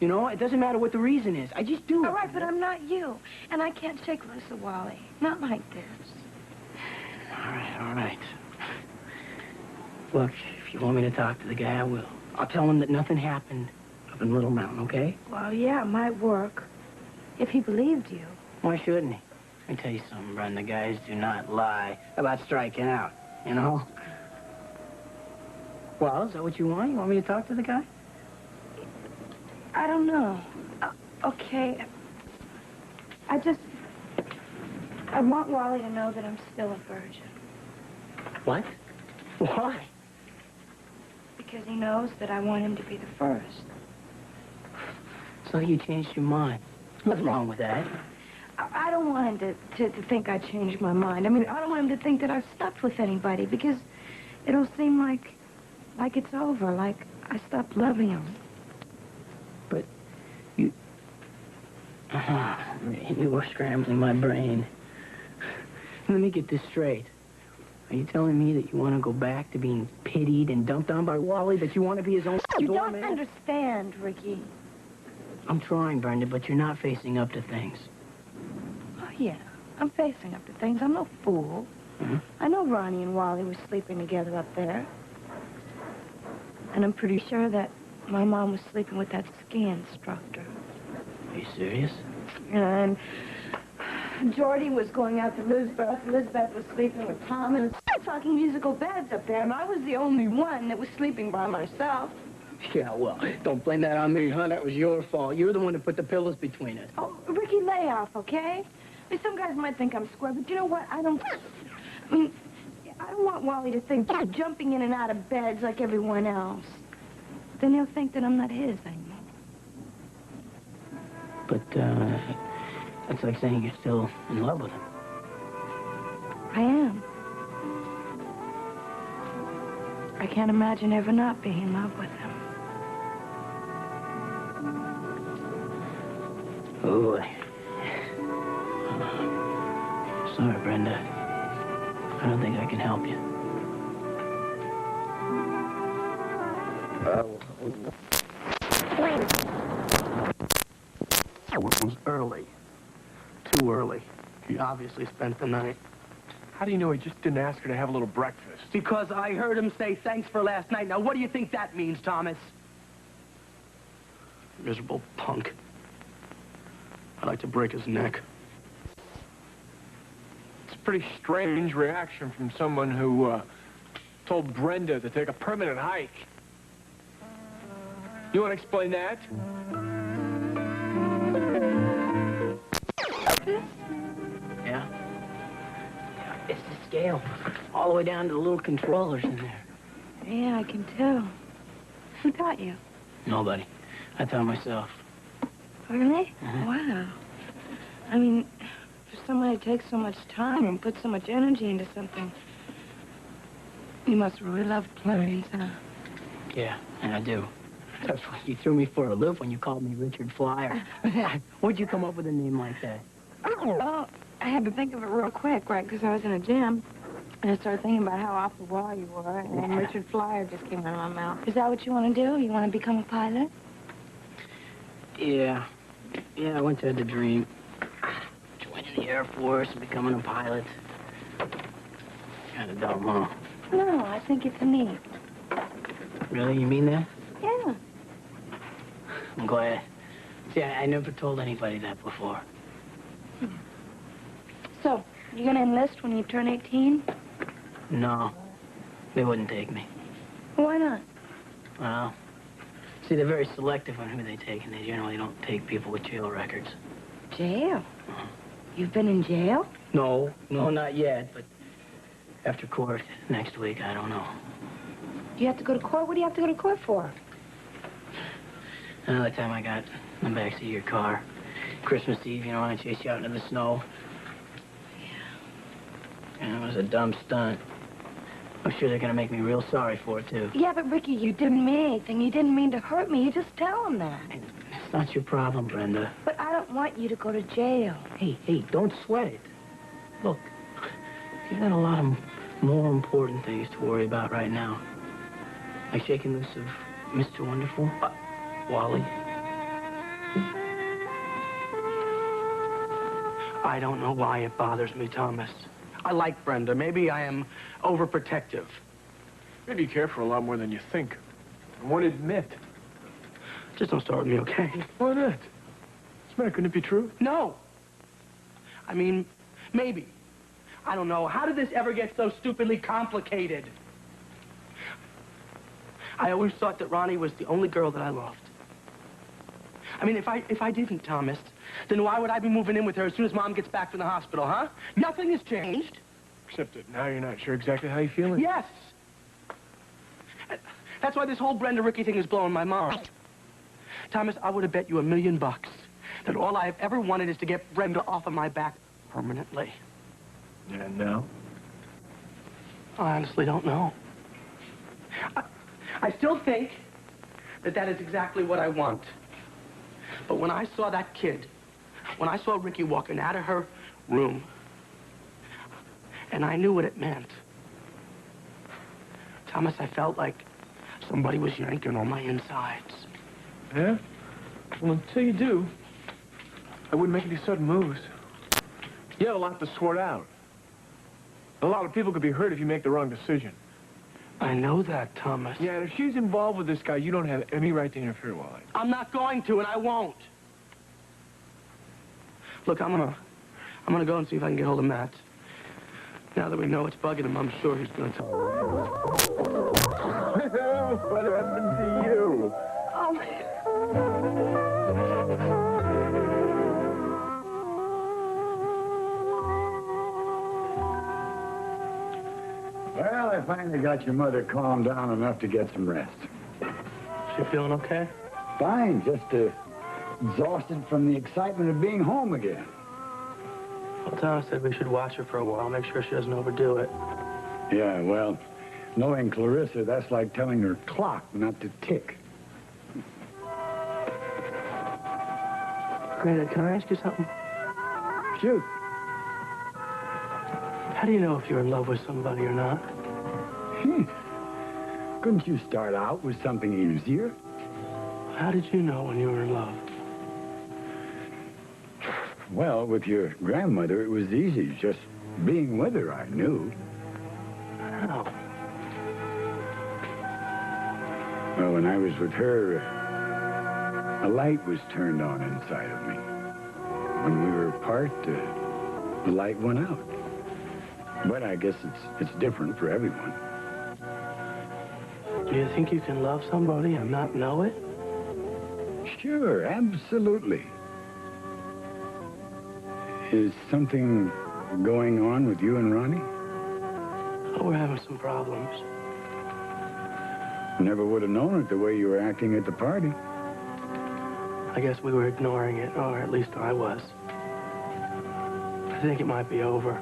C: You know, it doesn't matter what the reason is. I just do it.
F: All right, but I'm not you. And I can't shake loose of Wally. Not like this.
C: All right. Look, if you want me to talk to the guy, I will. I'll tell him that nothing happened up in Little Mountain, okay?
F: Well, yeah, it might work. If he believed you.
C: Why shouldn't he? Let me tell you something, Brenda. Guys do not lie about striking out, you know? Well, is that what you want? You want me to talk to the guy?
F: I don't know. Okay. I want Wally to know that I'm still a virgin.
C: What? Why?
F: Because he knows that I want him to be the first.
C: So you changed your mind. Nothing wrong with that.
F: I don't want him to think I changed my mind. I mean, I don't want him to think that I've slept with anybody, because it'll seem like it's over, like I stopped loving him.
C: But you were scrambling my brain. Let me get this straight. Are you telling me that you want to go back to being pitied and dumped on by Wally, that you want to be his own
F: You
C: doorman?
F: don't understand, Ricky.
C: I'm trying, Brenda, but you're not facing up to things.
F: Oh, yeah. I'm facing up to things. I'm no fool.
C: Mm-hmm.
F: I know Ronnie and Wally were sleeping together up there. And I'm pretty sure that my mom was sleeping with that ski instructor.
C: Are you serious?
F: And Jordy was going out to Elizabeth. Elizabeth was sleeping with Tom, and talking musical beds up there, and I was the only one that was sleeping by myself.
C: Yeah, well, don't blame that on me, huh? That was your fault. You're the one that put the pillows between us.
F: Oh, Ricky, lay off, okay? I mean, some guys might think I'm square, but you know what? I don't want Wally to think I'm jumping in and out of beds like everyone else. Then he'll think that I'm not his anymore.
C: But, that's like saying you're still in love with him.
F: I am. I can't imagine ever not being in love with him.
C: Oh, sorry, Brenda. I don't think I can help you. It was early. Too early. He obviously spent the night.
E: How do you know he just didn't ask her to have a little breakfast?
C: Because I heard him say thanks for last night. Now, what do you think that means, Thomas? Miserable punk. I'd like to break his neck.
E: It's a pretty strange reaction from someone who told Brenda to take a permanent hike. You want to explain that?
C: Yeah? It's the scale. All the way down to the little controllers in there.
F: Yeah, I can tell. Who taught you?
C: Nobody. I taught myself.
F: Really?
C: Uh-huh.
F: Wow. I mean, for someone who takes so much time and puts so much energy into something, you must really love planes, huh?
C: Yeah, and I do. That's why you threw me for a loop when you called me Richard Flyer. Where'd you come up with a name like that?
F: Oh, I had to think of it real quick, right, because I was in a jam. And I started thinking about how off the wall you were, and then Richard Flyer just came out of my mouth. Is that what you want to do? You want to become a pilot?
C: Yeah. Yeah, I once had the dream. Joining the Air Force and becoming a pilot. Kind of dumb, huh?
F: No, I think it's neat.
C: Really? You mean that?
F: Yeah.
C: I'm glad. See, I never told anybody that before.
A: You gonna enlist when you turn 18?
C: No, they wouldn't take me.
A: Why not?
C: Well, see, they're very selective on who they take, and they generally don't take people with jail records.
A: Jail? You've been in jail?
C: No, not yet, but after court next week, I don't know.
A: Do you have to go to court? What do you have to go to court for?
C: Another time I got in the backseat of your car. Christmas Eve, you know, I chased you out into the snow. Yeah, it was a dumb stunt. I'm sure they're gonna make me real sorry for it, too.
A: Yeah, but Ricky, you didn't mean anything. You didn't mean to hurt me. You just tell them that.
C: It's not your problem, Brenda.
A: But I don't want you to go to jail.
C: Hey, don't sweat it. Look, you've got a lot of more important things to worry about right now. Like shaking loose of Mr. Wonderful, Wally.
J: I don't know why it bothers me, Thomas. I like Brenda. Maybe I am overprotective.
E: Maybe you care for a lot more than you think. I won't admit.
J: Just don't start with me, okay?
E: Why not? This matter, couldn't it be true?
J: No. I mean, maybe. I don't know. How did this ever get so stupidly complicated? I always thought that Ronnie was the only girl that I loved. I mean, if I didn't, Thomas, then why would I be moving in with her as soon as Mom gets back from the hospital, huh? Nothing has changed.
E: Except that now you're not sure exactly how you feel.
J: Yes. That's why this whole Brenda Ricky thing is blowing my mind. Thomas, I would have bet you $1 million that all I've ever wanted is to get Brenda off of my back permanently.
E: And now?
J: I honestly don't know. I still think that is exactly what I want. But when I saw that kid, when I saw Ricky walking out of her room, and I knew what it meant, Thomas, I felt like somebody was yanking on my insides.
E: Yeah? Well, until you do, I wouldn't make any sudden moves. You have a lot to sort out. A lot of people could be hurt if you make the wrong decision.
J: I know that, Thomas.
E: Yeah, and if she's involved with this guy, you don't have any right to interfere, Wally.
J: I'm not going to, and I won't. Look, I'm gonna go and see if I can get hold of Matt. Now that we know it's bugging him, I'm sure he's gonna tell her.
E: What happened to you?
K: Well, I finally got your mother calmed down enough to get some rest.
J: She feeling okay?
K: Fine, just exhausted from the excitement of being home again.
J: Well, Thomas said we should watch her for a while, make sure she doesn't overdo it.
K: Yeah, well, knowing Clarissa, that's like telling her clock not to tick.
J: Brenda, can I ask you something?
K: Shoot.
J: How do you know if you're in love with somebody or not?
K: Couldn't you start out with something easier?
J: How did you know when you were in love?
K: Well, with your grandmother, it was easy. Just being with her, I knew.
J: How?
K: Well, when I was with her, a light was turned on inside of me. When we were apart, the light went out. But I guess it's different for everyone.
J: Do you think you can love somebody and not know it?
K: Sure, absolutely. Is something going on with you and Ronnie?
J: Oh, we're having some problems.
K: Never would have known it the way you were acting at the party.
J: I guess we were ignoring it, or at least I was. I think it might be over.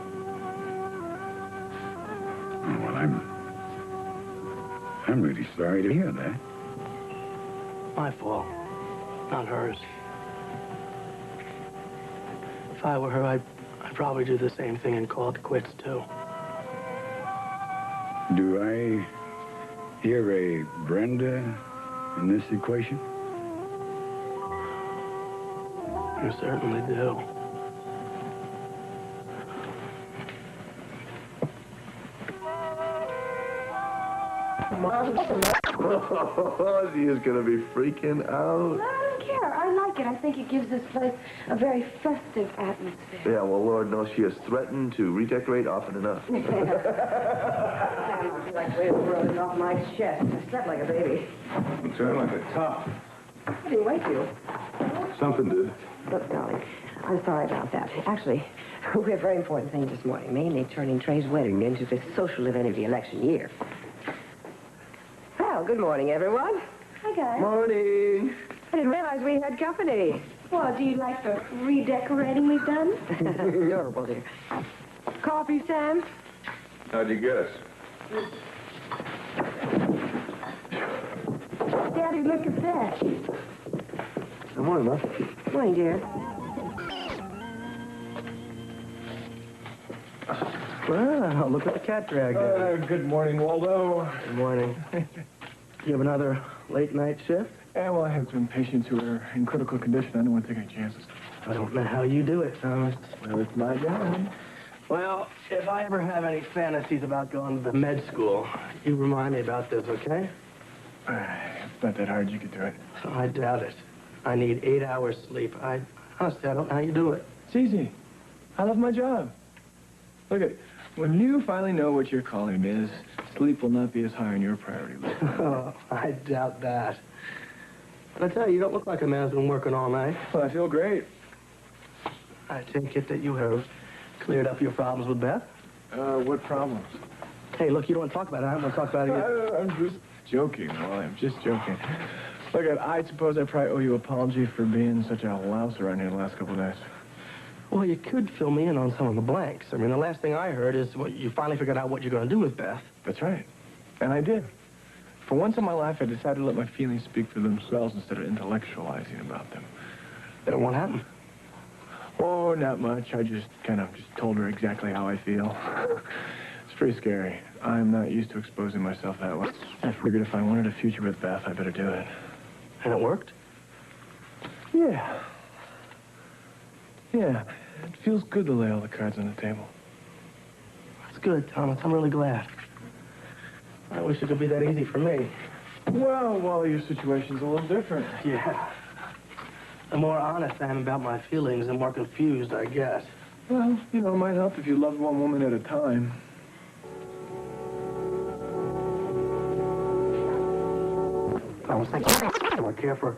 K: Well, I'm really sorry to hear that.
J: My fault, not hers. If I were her, I'd probably do the same thing and call it quits, too.
K: Do I hear a Brenda in this equation?
J: You certainly do.
L: Oh, she is gonna be freaking out.
A: I don't care. I like
F: like it. I think it gives this place a very festive atmosphere.
L: Yeah, well, Lord knows she has threatened to redecorate often enough.
G: Sam, I feel like weight of the world is off my chest. I slept like a baby.
K: You sound like a top.
G: I didn't wake you.
K: Something did.
G: Look, darling, I'm sorry about that. Actually, we have very important things this morning, mainly turning Trey's wedding into the social event of the election year. Well, good morning, everyone.
F: Hi, guys.
L: Morning.
G: I didn't realize we had company.
F: Well, do you like the redecorating we've done?
G: Adorable, dear. Coffee, Sam?
K: How'd you guess?
F: Daddy, look at that.
L: Good morning, Ma.
G: Morning, dear.
J: Well, look at the cat drag there.
E: Good morning, Waldo.
J: Good morning. You have another late night shift?
E: Yeah, well, I have some patients who are in critical condition. I don't want to take any chances.
J: I don't know how you do it, Thomas.
E: Well, it's my job.
J: Well, if I ever have any fantasies about going to med school, you remind me about this, okay?
E: It's not that hard. You could do it.
J: I doubt it. I need 8 hours sleep. Honestly, I don't know how you do it.
E: It's easy. I love my job. Look at when you finally know what your calling is, sleep will not be as high on your priority list.
J: Oh, I doubt that. But I tell you, you don't look like a man who's been working all night.
E: Well, I feel great.
J: I take it that you have cleared up your problems with Beth?
E: What problems?
J: Hey, look, you don't want to talk about it. I don't want to talk about it either.
E: I'm just joking, Wally. I'm just joking. Look, I suppose I probably owe you an apology for being such a louse around here the last couple of days.
J: Well, you could fill me in on some of the blanks. I mean, the last thing I heard is you finally figured out what you're going to do with Beth.
E: That's right. And I did. For once in my life, I decided to let my feelings speak for themselves instead of intellectualizing about them.
J: Then what happened?
E: Oh, not much. I just kind of told her exactly how I feel. It's pretty scary. I'm not used to exposing myself that way. I figured if I wanted a future with Beth, I better do it.
J: And it worked?
E: Yeah. Yeah. It feels good to lay all the cards on the table.
J: That's good, Thomas. I'm really glad. I wish it could be that easy for me.
E: Well, Wally, your situation's a little different.
J: Yeah. The more honest I am about my feelings, the more confused I get.
E: Well, you know, it might help if you love one woman at a time.
J: I care for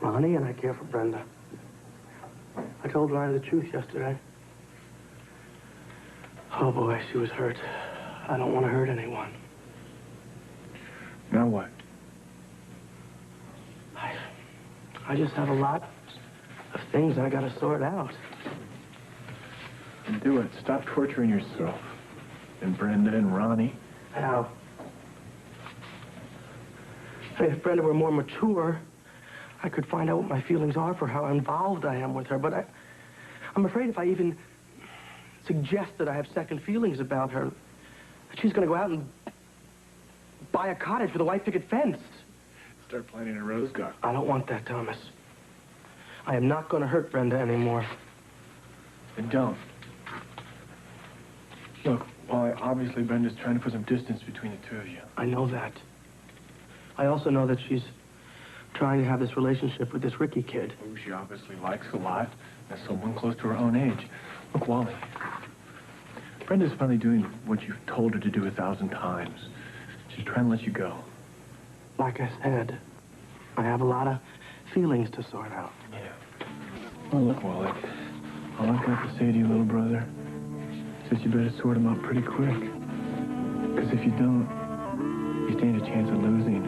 J: Ronnie and I care for Brenda. I told Ronnie the truth yesterday. Oh, boy, she was hurt. I don't want to hurt anyone.
E: Now what?
J: I just have a lot of things I got to sort out.
E: Do it. Stop torturing yourself. And Brenda and Ronnie.
J: How? Hey, if Brenda were more mature, I could find out what my feelings are for how involved I am with her. But I'm afraid if I even suggest that I have second feelings about her, that she's going to go out and buy a cottage with a white picket fence.
E: Start planting a rose garden.
J: I don't want that, Thomas. I am not going to hurt Brenda anymore.
E: Then don't. Look, Wally, obviously Brenda's trying to put some distance between the two of you.
J: I know that. I also know that she's trying to have this relationship with this Ricky kid.
E: Who she obviously likes a lot. As someone close to her own age. Look, Wally. Brenda's finally doing what you've told her to do 1,000 times. She's trying to let you go.
J: Like I said, I have a lot of feelings to sort out.
E: Yeah. Well, look, Wally. All I've got to say to you, little brother, is that you better sort them out pretty quick. Because if you don't, you stand a chance of losing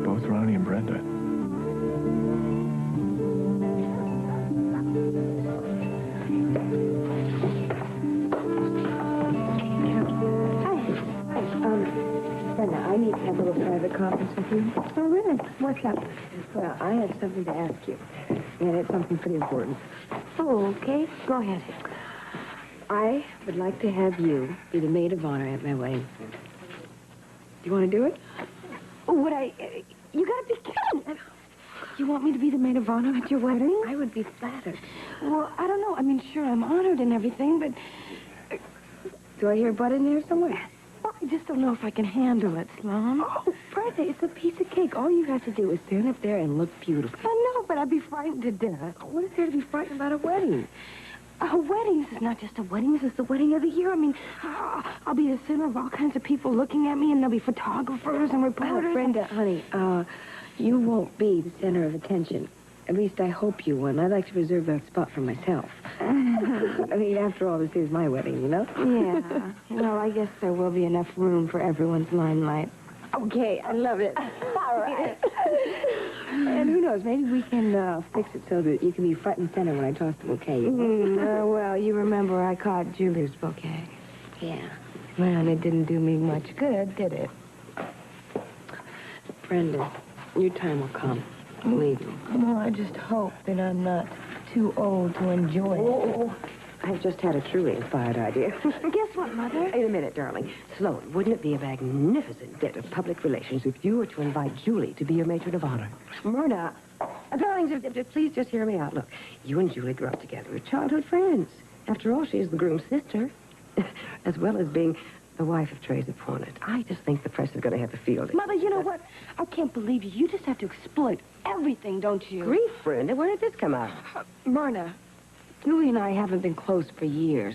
E: both Ronnie and Brenda.
G: Brenda, I need to have a little private conference with you.
F: Oh, really? What's up?
G: Well, I have something to ask you. And it's something pretty important.
F: Oh, okay. Go ahead.
G: I would like to have you be the maid of honor at my wedding. Do you want to do it?
F: Oh, would I... you gotta be kidding. You want me to be the maid of honor at your wedding?
G: I would be flattered.
F: Well, I don't know. I mean, sure, I'm honored and everything, but...
G: Do I hear a butt in there somewhere?
F: Well, I just don't know if I can handle it, Sloan.
G: Oh, Brenda, it's a piece of cake. All you have to do is stand up there and look beautiful.
F: I
A: know, but I'd be frightened to death.
G: What is there to be frightened about a wedding?
A: A wedding is not just a wedding. This is the wedding of the year. I mean, I'll be the center of all kinds of people looking at me, and there'll be photographers and reporters.
G: Brenda, honey, you won't be the center of attention. At least I hope you won't. I'd like to reserve that spot for myself. I mean, after all, this is my wedding, you know?
A: Yeah. Well, I guess there will be enough room for everyone's limelight.
G: Okay, I love it. All right. And who knows, maybe we can fix it so that you can be front and center when I toss the bouquet.
A: Well, you remember I caught Julie's bouquet.
G: Yeah.
A: Well, and it didn't do me much good, did it?
G: Brenda, your time will come. Believe me.
A: Well, I just hope that I'm not too old to enjoy it.
G: I've just had a truly inspired idea.
A: Guess what, Mother?
G: Wait a minute, darling. Sloan, wouldn't it be a magnificent bit of public relations if you were to invite Julie to be your matron of honor? Myrna, darling, please just hear me out. Look, you and Julie grew up together as childhood friends. After all, she is the groom's sister, as well as being the wife of Trey's opponent. I just think the press is going to have the field.
A: Mother, you know what? I can't believe you. You just have to exploit everything, don't you?
G: Grief, Brenda. Where did this come out?
A: Myrna, Julie and I haven't been close for years.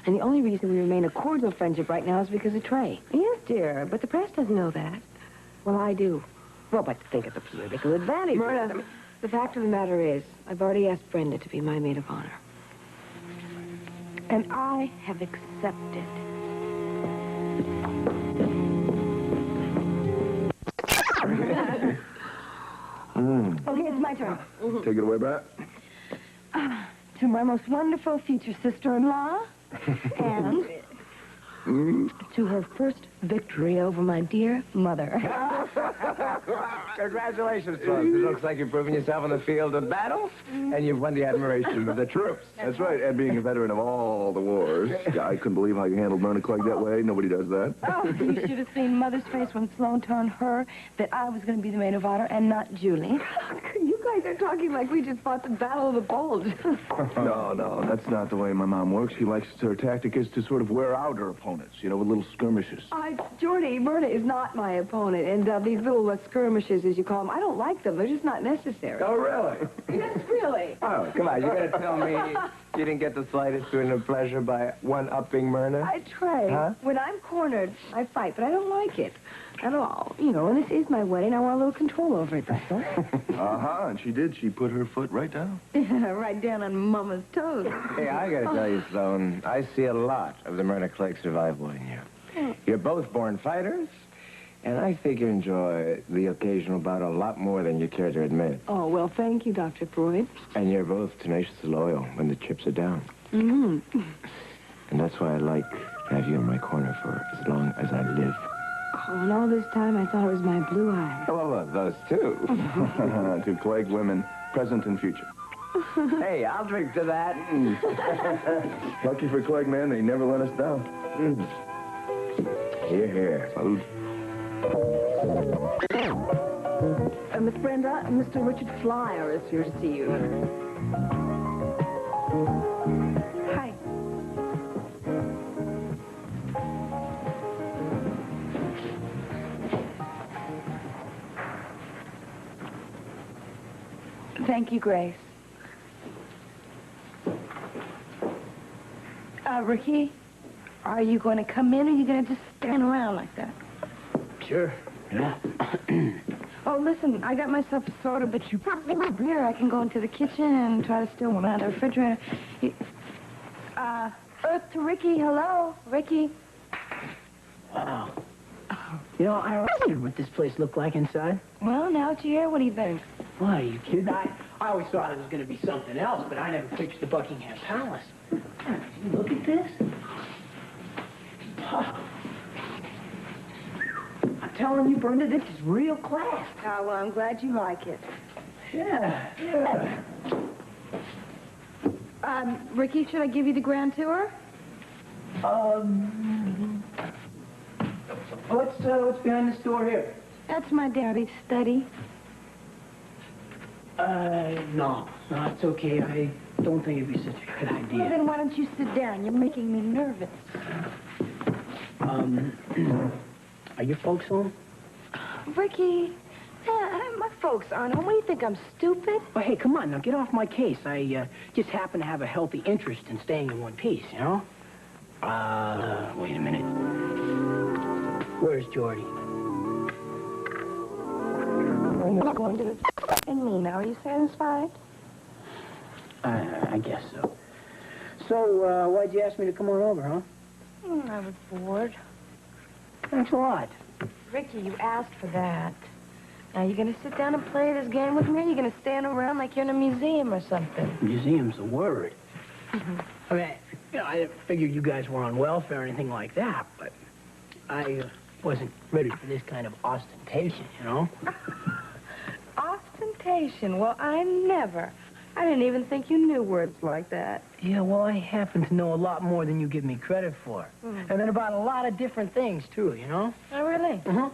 A: And the only reason we remain a cordial friendship right now is because of Trey.
G: Yes, dear, but the press doesn't know that.
A: Well, I do.
G: Well, but think of the political advantage.
A: Myrna, the fact of the matter is, I've already asked Brenda to be my maid of honor. And I have accepted. Okay, it's my turn.
L: Take it away, Brad.
A: To my most wonderful future sister-in-law, and to her first victory over my dear mother.
B: Congratulations, son. It looks like you've proven yourself on the field of battle, and you've won the admiration of the troops.
L: That's right, and being a veteran of all the wars. Yeah, I couldn't believe how you handled Myrna Clegg that way. Nobody does that.
A: Oh, you should have seen Mother's face when Sloan told her that I was going to be the maid of honor and not Julie.
G: You guys are talking like we just fought the Battle of the Bulge.
L: No, that's not the way my mom works. She likes, her tactic is to sort of wear out her opponents, you know, with little skirmishes.
G: Jordy, Myrna is not my opponent, and these little skirmishes, as you call them, I don't like them. They're just not necessary.
B: Oh, really?
G: Yes, really.
B: Oh, come on. You're going to tell me you didn't get the slightest feeling of pleasure by one-upping Myrna?
G: Trey, when I'm cornered, I fight, but I don't like it at all. You know, and this is my wedding. I want a little control over it, that's all.
L: And she did. She put her foot right down.
A: Right down on Mama's toes.
B: Hey, I got to tell you, Sloan, I see a lot of the Myrna Clegg survival in you. You're both born fighters, and I think you enjoy the occasional battle a lot more than you care to admit.
G: Oh, well, thank you, Dr. Freud.
B: And you're both tenaciously loyal when the chips are down.
G: Mm-hmm.
B: And that's why I like to have you in my corner for as long as I live.
A: Oh, and all this time I thought it was my blue eyes.
B: Oh, well, those two.
L: To Clegg women, present and future.
B: Hey, I'll drink to that.
L: Lucky for Clegg, man, they never let us down.
B: Here, here.
L: Salud.
G: Miss Brenda, Mr. Richard Flyer is here to see you.
A: Hi. Thank you, Grace. Ricky, are you going to come in, or are you going to just stand around like that?
B: Sure. Yeah.
A: Oh, listen, I got myself a soda, but you probably want beer. I can go into the kitchen and try to steal one out of the refrigerator. Earth to Ricky. Hello, Ricky.
C: Wow. You know, I wondered what this place looked like inside.
A: Well, now that you're here, what do you think?
C: Why, are you kidding? I always thought it was going to be something else, but I never pictured the Buckingham Palace. Look at this. I'm telling you, Brenda, this is real class.
A: Oh, well, I'm glad you like it.
C: Yeah.
A: Ricky, should I give you the grand tour?
C: What's behind this door here?
A: That's my daddy's study.
C: No, it's okay. I don't think it'd be such a good idea.
A: Well, then why don't you sit down? You're making me nervous.
C: Are your folks home?
A: Ricky,
F: My folks aren't home. What do you think, I'm stupid?
C: Well, hey, come on, now, get off my case. I just happen to have a healthy interest in staying in one piece, you know? Wait a minute. Where's Jordy?
F: We're not going to the... And me now, are you satisfied?
C: I guess so. So, why'd you ask me to come on over, huh?
F: I was bored.
C: Thanks a lot.
F: Ricky, you asked for that. Now, you gonna sit down and play this game with me, or you gonna stand around like you're in a museum or something?
C: Museum's the word. I mean, you know, I didn't figure you guys were on welfare or anything like that, but I wasn't ready for this kind of ostentation, you know?
F: Ostentation? Well, I never. I didn't even think you knew words like that.
C: Yeah, well, I happen to know a lot more than you give me credit for. And then about a lot of different things, too, you know?
F: Oh, really?
C: Mm-hmm.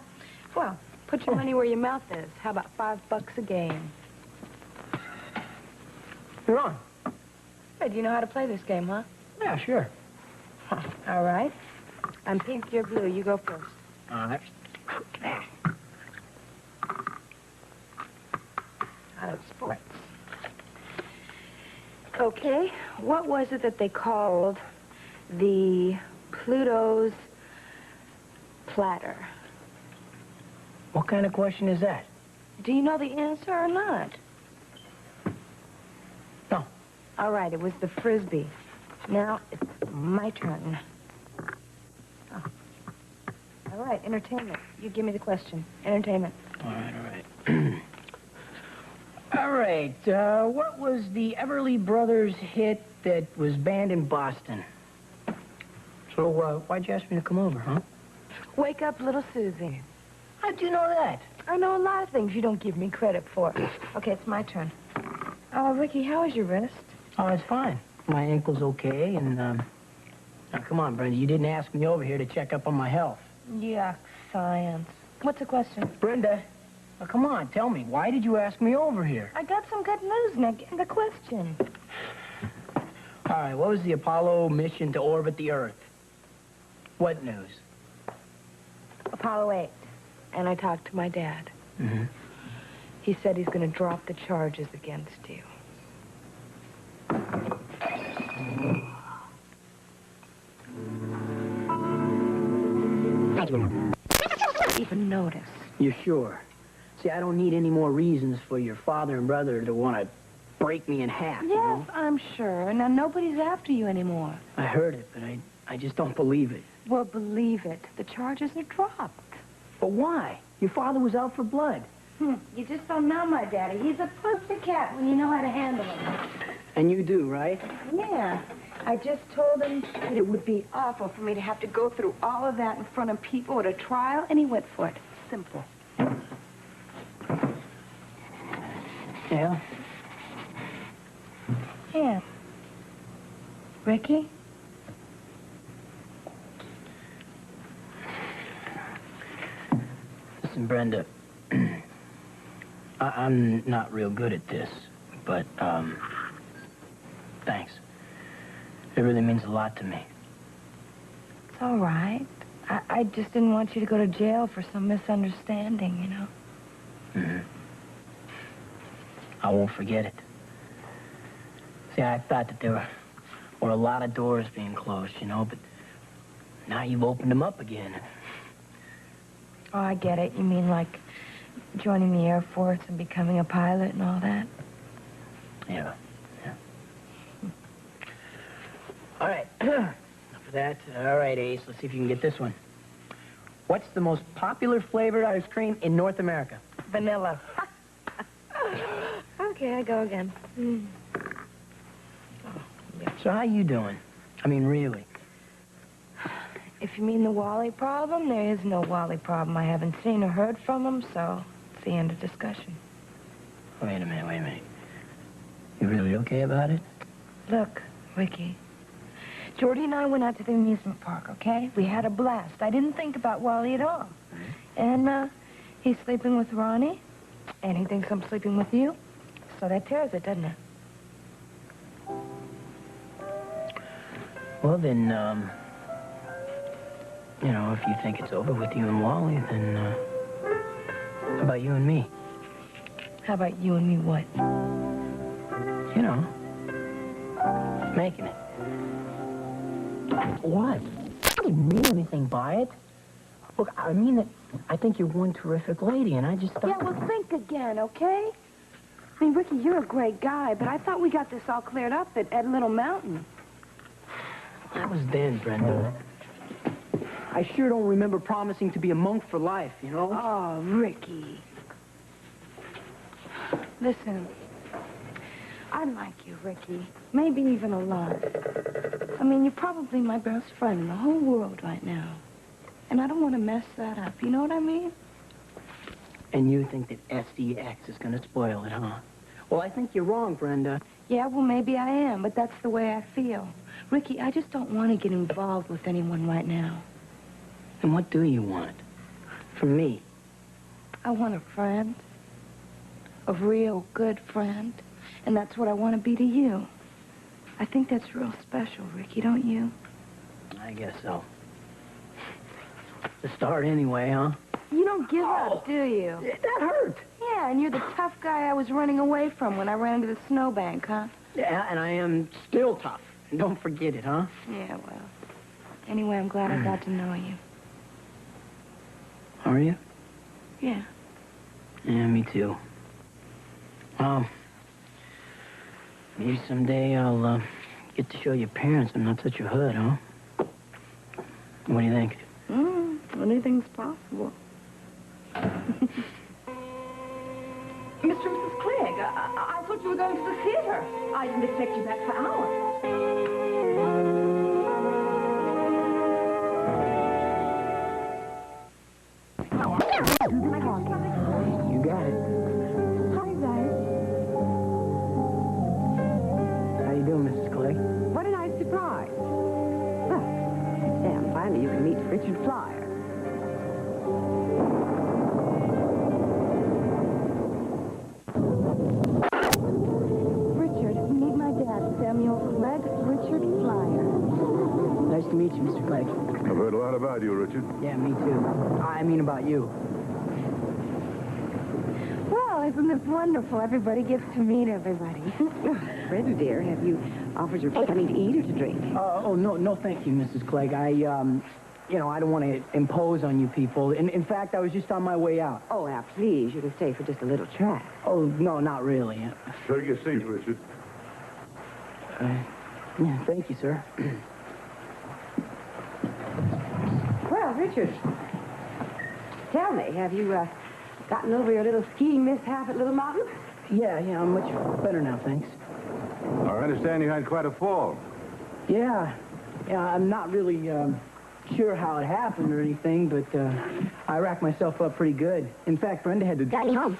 F: Well, put your money where your mouth is. How about $5 a game?
C: You're on.
F: Hey, do you know how to play this game, huh?
C: Yeah, sure.
F: All right. I'm pink, you're blue. You go first.
C: All right.
F: Out of sports. Okay, what was it that they called the Pluto's platter?
C: What kind of question is that?
F: Do you know the answer or not?
C: No.
F: All right, it was the Frisbee. Now it's my turn. Oh. All right, entertainment. You give me the question. Entertainment.
C: All right. All right, what was the Everly Brothers hit that was banned in Boston? So, why'd you ask me to come over, huh?
F: Wake up, little Susie.
C: How'd you know that?
F: I know a lot of things you don't give me credit for. Okay, it's my turn. Oh, Ricky, how is your wrist?
C: Oh, it's fine. My ankle's okay, and, now, come on, Brenda, you didn't ask me over here to check up on my health.
F: Yuck, science. What's the question?
C: Brenda, now, come on, tell me, why did you ask me over here?
F: I got some good news, Nick. Get the question.
C: All right, what was the Apollo mission to orbit the Earth? What news?
F: Apollo 8. And I talked to my dad.
C: Mm-hmm.
F: He said he's going to drop the charges against you. I didn't even notice.
C: You sure? See, I don't need any more reasons for your father and brother to want to break me in half, you
F: Yes,
C: know?
F: I'm sure. Now, nobody's after you anymore.
C: I heard it, but I just don't believe it.
F: Well, believe it. The charges are dropped.
C: But why? Your father was out for blood.
F: You just don't know my daddy. He's a pussycat when you know how to handle him.
C: And you do, right?
F: Yeah. I just told him that it would be awful for me to have to go through all of that in front of people at a trial, and he went for it. Simple.
C: Yeah?
F: Yeah. Ricky?
C: Listen, Brenda, I'm not real good at this, but, thanks. It really means a lot to me.
F: It's all right. I just didn't want you to go to jail for some misunderstanding, you know?
C: Mm-hmm. I won't forget it. See, I thought that there were a lot of doors being closed, you know, but now you've opened them up again.
F: Oh, I get it. You mean like joining the Air Force and becoming a pilot and all that?
C: Yeah. All right. Enough of that. All right, Ace, let's see if you can get this one. What's the most popular flavored ice cream in North America?
F: Vanilla. Okay, I go again.
C: So how you doing? I mean, really?
F: If you mean the Wally problem, there is no Wally problem. I haven't seen or heard from him, so it's the end of discussion.
C: Wait a minute. You really okay about it?
F: Look, Ricky, Jordy and I went out to the amusement park, okay? We had a blast. I didn't think about Wally at all. And, he's sleeping with Ronnie, and he thinks I'm sleeping with you. So that tears it, doesn't it?
C: Well, then, you know, if you think it's over with you and Wally, then, how about you and me? How about you and me what?
B: You know, making it. What? I didn't mean anything by it. Look, I mean that I think you're one terrific lady, and I just thought...
F: Yeah, well, think again, okay? I mean, Ricky, you're a great guy, but I thought we got this all cleared up at Little Mountain.
B: That was then, Brenda. I sure don't remember promising to be a monk for life, you know?
F: Oh, Ricky. Listen, I like you, Ricky. Maybe even a lot. I mean, you're probably my best friend in the whole world right now. And I don't want to mess that up. You know what I mean?
B: And you think that SDX is going to spoil it, huh? Well, I think you're wrong, Brenda.
F: Yeah, well, maybe I am, but that's the way I feel. Ricky, I just don't want to get involved with anyone right now.
B: And what do you want? From me?
F: I want a friend. A real good friend. And that's what I want to be to you. I think that's real special, Ricky, don't you?
B: I guess so. To start anyway, huh?
F: You don't give up, do you?
B: That hurt.
F: Yeah, and you're the tough guy I was running away from when I ran into the snowbank, huh?
B: Yeah, and I am still tough. And don't forget it, huh?
F: Yeah, well. Anyway, I'm glad I got to know you.
B: Are you?
F: Yeah.
B: Yeah, me too. Well, maybe someday I'll get to show your parents I'm not such a hood, huh? What do you think?
F: Anything's possible.
M: Mr. and Mrs. Clegg, I thought you were going to the theater. I didn't expect you back for hours.
B: You got it.
F: Hi, guys.
B: How you doing, Mrs. Clegg?
G: What a nice surprise. Well, Sam, finally you can meet Richard Flyer.
F: Richard, meet my dad, Samuel Clegg, Richard Flyer.
B: Nice to meet you, Mr. Clegg.
L: I've heard a lot about you, Richard.
B: Yeah, me too. I mean about you.
F: Well, isn't this wonderful? Everybody gets to meet everybody.
G: Brenda, dear, have you offered your something to eat or to drink?
B: No, thank you, Mrs. Clegg. I don't want to impose on you people. In fact, I was just on my way out.
G: Oh, now, please, you can stay for just a little chat.
B: Oh, no, not really.
L: Take your seat, Richard.
B: Yeah, thank you, sir.
G: Well, Richard, tell me, have you gotten over your little skiing mishap at Little Mountain?
B: Yeah, I'm much better now, thanks.
L: I understand you had quite a fall.
B: Yeah, I'm not really sure how it happened or anything, but I racked myself up pretty good. In fact, Brenda had to drive me home.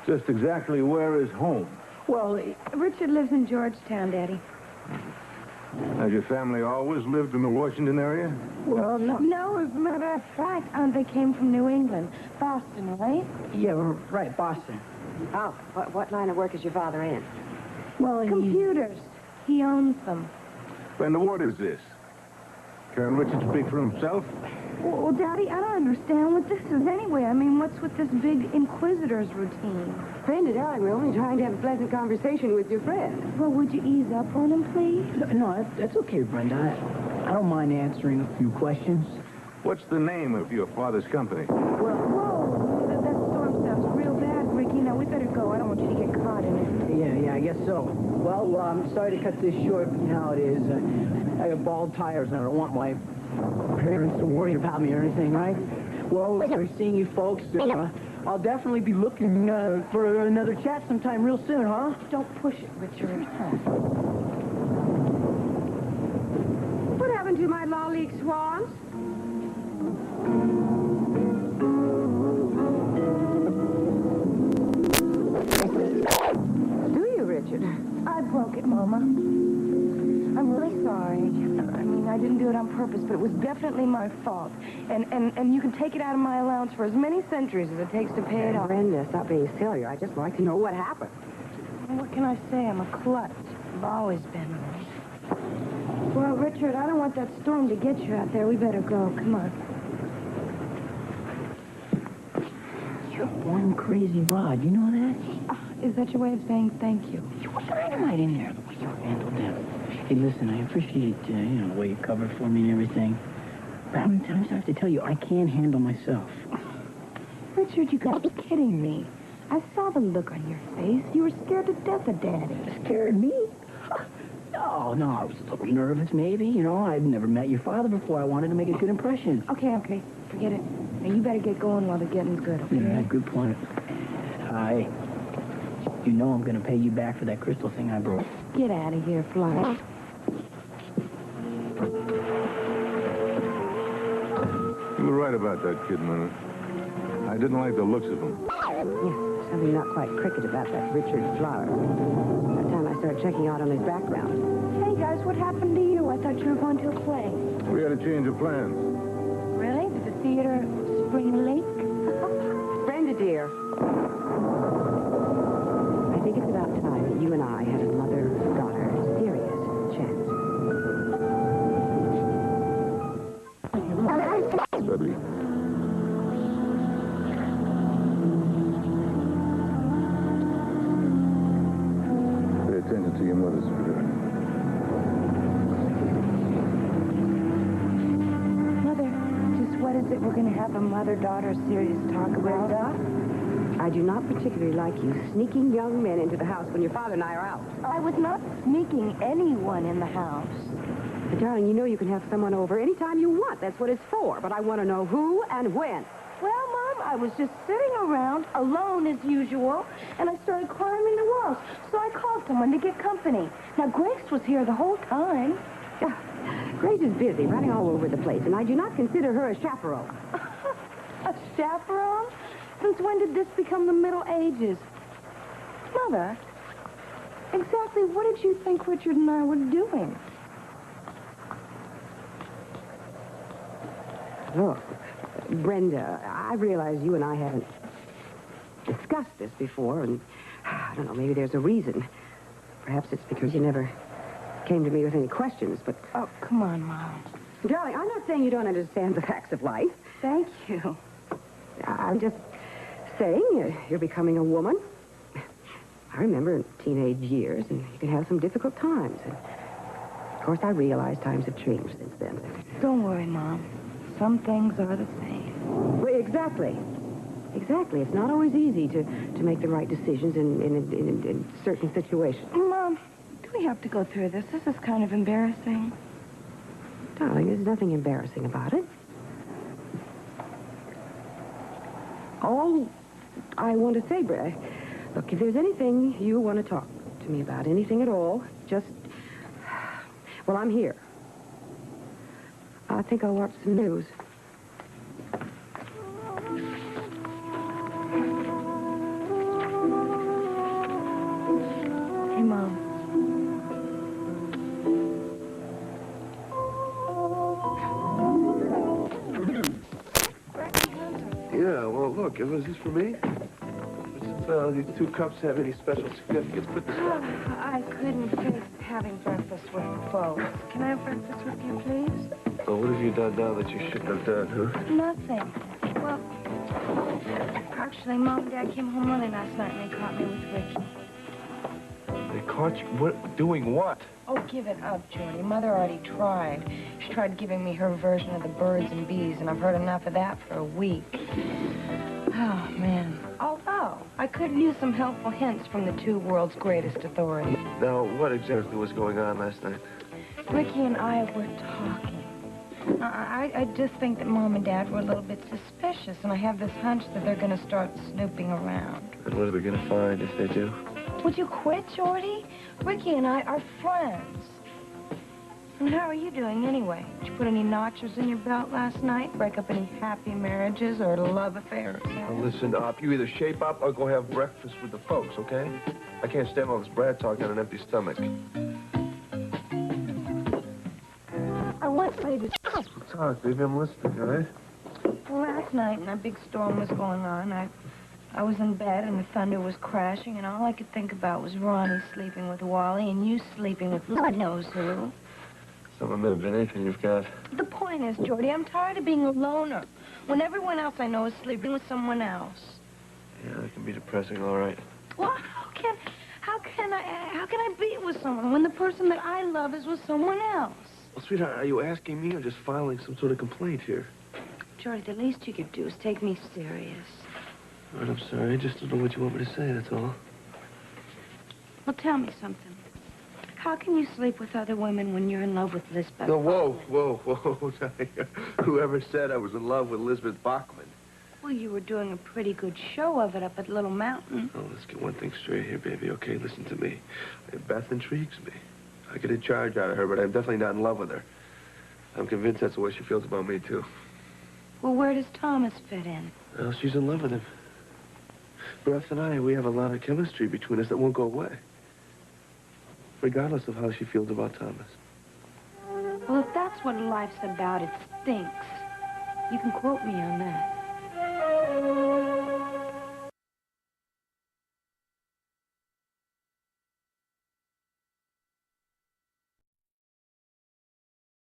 L: Just exactly where is home?
B: Well,
F: Richard lives in Georgetown, Daddy.
L: Has your family always lived in the Washington area?
B: well, no.
F: No, as a matter of fact, they came from New England. Boston, right?
B: Yeah, right, Boston.
G: Oh, what line of work is your father in?
B: Well,
F: Computers. He owns them.
L: Brenda, what is this? Can Richard speak for himself?
F: Well, Daddy, I don't understand what this is anyway. I mean, what's with this big inquisitor's routine?
G: Brenda, darling, we're only trying to have a pleasant conversation with your friend.
F: Well, would you ease up on him, please?
B: No, that's okay, Brenda. I don't mind answering a few questions.
L: What's the name of your father's company?
F: Whoa, that storm sounds real bad, Ricky. Now, we better go. I don't want you to get caught in it.
B: Yeah, I guess so. Well, I'm sorry to cut this short, but you know how it is. I got bald tires, and I don't want my parents to worry about me or anything, right? Well, we're seeing you folks. I'll definitely be looking for another chat sometime real soon, huh?
F: Don't push it, Richard.
G: What happened to my lolly swans? Do you, Richard?
F: I broke it, Mama. I'm really sorry. I mean, I didn't do it on purpose, but it was definitely my fault. And you can take it out of my allowance for as many centuries as it takes to pay it off.
G: Brenda, stop being silly. I'd just like to know what happened.
F: What can I say? I'm a klutz. I've always been. Well, Richard, I don't want that storm to get you out there. We better go. Come on.
C: You're one crazy rod, you know that?
F: Is that your way of saying thank you?
C: You were dynamite in there, the way you handled them. Hey, listen, I appreciate, the way you covered for me and everything. But how many times do I have to tell you I can't handle myself?
F: Richard, you gotta be kidding me. I saw the look on your face. You were scared to death of Daddy.
C: Scared me? No, I was a little nervous, maybe. You know, I'd never met your father before. I wanted to make a good impression.
F: Okay. Forget it. Now, you better get going while the getting's good, okay?
C: Yeah, good point. You know I'm going to pay you back for that crystal thing I broke.
F: Get out of here, Fly.
L: You were right about that kid, Mother. I didn't like the looks of him.
G: Yes, something not quite cricket about that Richard Flower. By the time I started checking out on his background.
A: Hey, guys, what happened to you? I thought you were going to a play.
L: We had a change of plans.
A: Really? To the theater Spring Lake?
G: Brenda, dear. I think it's about time that you and I had a mother-daughter serious chat.
L: Dudley. Pay attention to your mother's spirit.
A: Mother, just what is it we're going to have a mother-daughter serious talk about?
G: I do not particularly like you sneaking young men into the house when your father and I are out.
A: I was not sneaking anyone in the house.
G: But, darling, you know you can have someone over anytime you want. That's what it's for. But I want to know who and when.
A: Well, Mom, I was just sitting around, alone as usual, and I started climbing the walls. So I called someone to get company. Now, Grace was here the whole time.
G: Grace is busy running all over the place, and I do not consider her a chaperone.
A: A chaperone? Since when did this become the Middle Ages? Mother, exactly what did you think Richard and I were doing?
G: Look, Brenda, I realize you and I haven't discussed this before, and I don't know, maybe there's a reason. Perhaps it's because you never came to me with any questions, but...
A: Oh, come on, Mom.
G: Darling, I'm not saying you don't understand the facts of life.
A: Thank you.
G: I'm just saying you're becoming a woman. I remember in teenage years, and you can have some difficult times. And of course, I realize times have changed since then.
A: Don't worry, Mom. Some things are the same.
G: Well, exactly. Exactly. It's not always easy to make the right decisions in certain situations.
A: Mom, do we have to go through this? This is kind of embarrassing.
G: Darling, there's nothing embarrassing about it. All I want to say, Brenda, look, if there's anything you want to talk to me about, anything at all, just, well, I'm here. I think I'll watch some news.
A: Hey, Mom.
E: Yeah, well, look, is this for me? These 2 cups have any special significance? Put this on.
A: I couldn't face having breakfast with the folks. Can I have breakfast with you, please?
E: Well, what have you done now that you shouldn't have done, huh?
A: Nothing. Well, actually, Mom and Dad came home early last night and they caught me with Ricky.
E: They caught you? What? Doing what?
A: Oh, give it up, Jordy. Mother already tried. She tried giving me her version of the birds and bees, and I've heard enough of that for a week. Oh, man. Although, I could use some helpful hints from the 2 world's greatest authorities.
E: Now, what exactly was going on last night?
A: Ricky and I were talking. I just think that Mom and Dad were a little bit suspicious, and I have this hunch that they're going to start snooping around.
E: And what are they going to find if they do?
A: Would you quit, Jordy? Ricky and I are friends. And how are you doing, anyway? Did you put any notches in your belt last night? Break up any happy marriages or love affairs?
E: Now, listen up. You either shape up or go have breakfast with the folks, okay? I can't stand all this Brad talk on an empty stomach.
A: I want to
E: Talk, baby. I'm listening, all right?
A: Well, last night, and a big storm was going on. I was in bed, and the thunder was crashing, and all I could think about was Ronnie sleeping with Wally and you sleeping with Lord knows who.
E: Some imagination you've got.
A: The point is, Jordy, I'm tired of being a loner when everyone else I know is sleeping with someone else.
E: Yeah, that can be depressing, all right.
A: Well, how can I be with someone when the person that I love is with someone else?
E: Well, sweetheart, are you asking me or just filing some sort of complaint here?
A: Jordy, the least you could do is take me serious.
E: All right, I'm sorry. I just don't know what you want me to say, that's all.
A: Well, tell me something. How can you sleep with other women when you're in love with Lisbeth?
E: No, whoa. Whoever said I was in love with Elizabeth Bachman?
A: Well, you were doing a pretty good show of it up at Little Mountain.
E: Oh, let's get one thing straight here, baby, okay? Listen to me. Beth intrigues me. I get a charge out of her, but I'm definitely not in love with her. I'm convinced that's the way she feels about me, too.
A: Well, where does Thomas fit in?
E: Well, she's in love with him. Beth and I, we have a lot of chemistry between us that won't go away. Regardless of how she feels about Thomas.
A: Well, if that's what life's about, it stinks. You can quote me on that.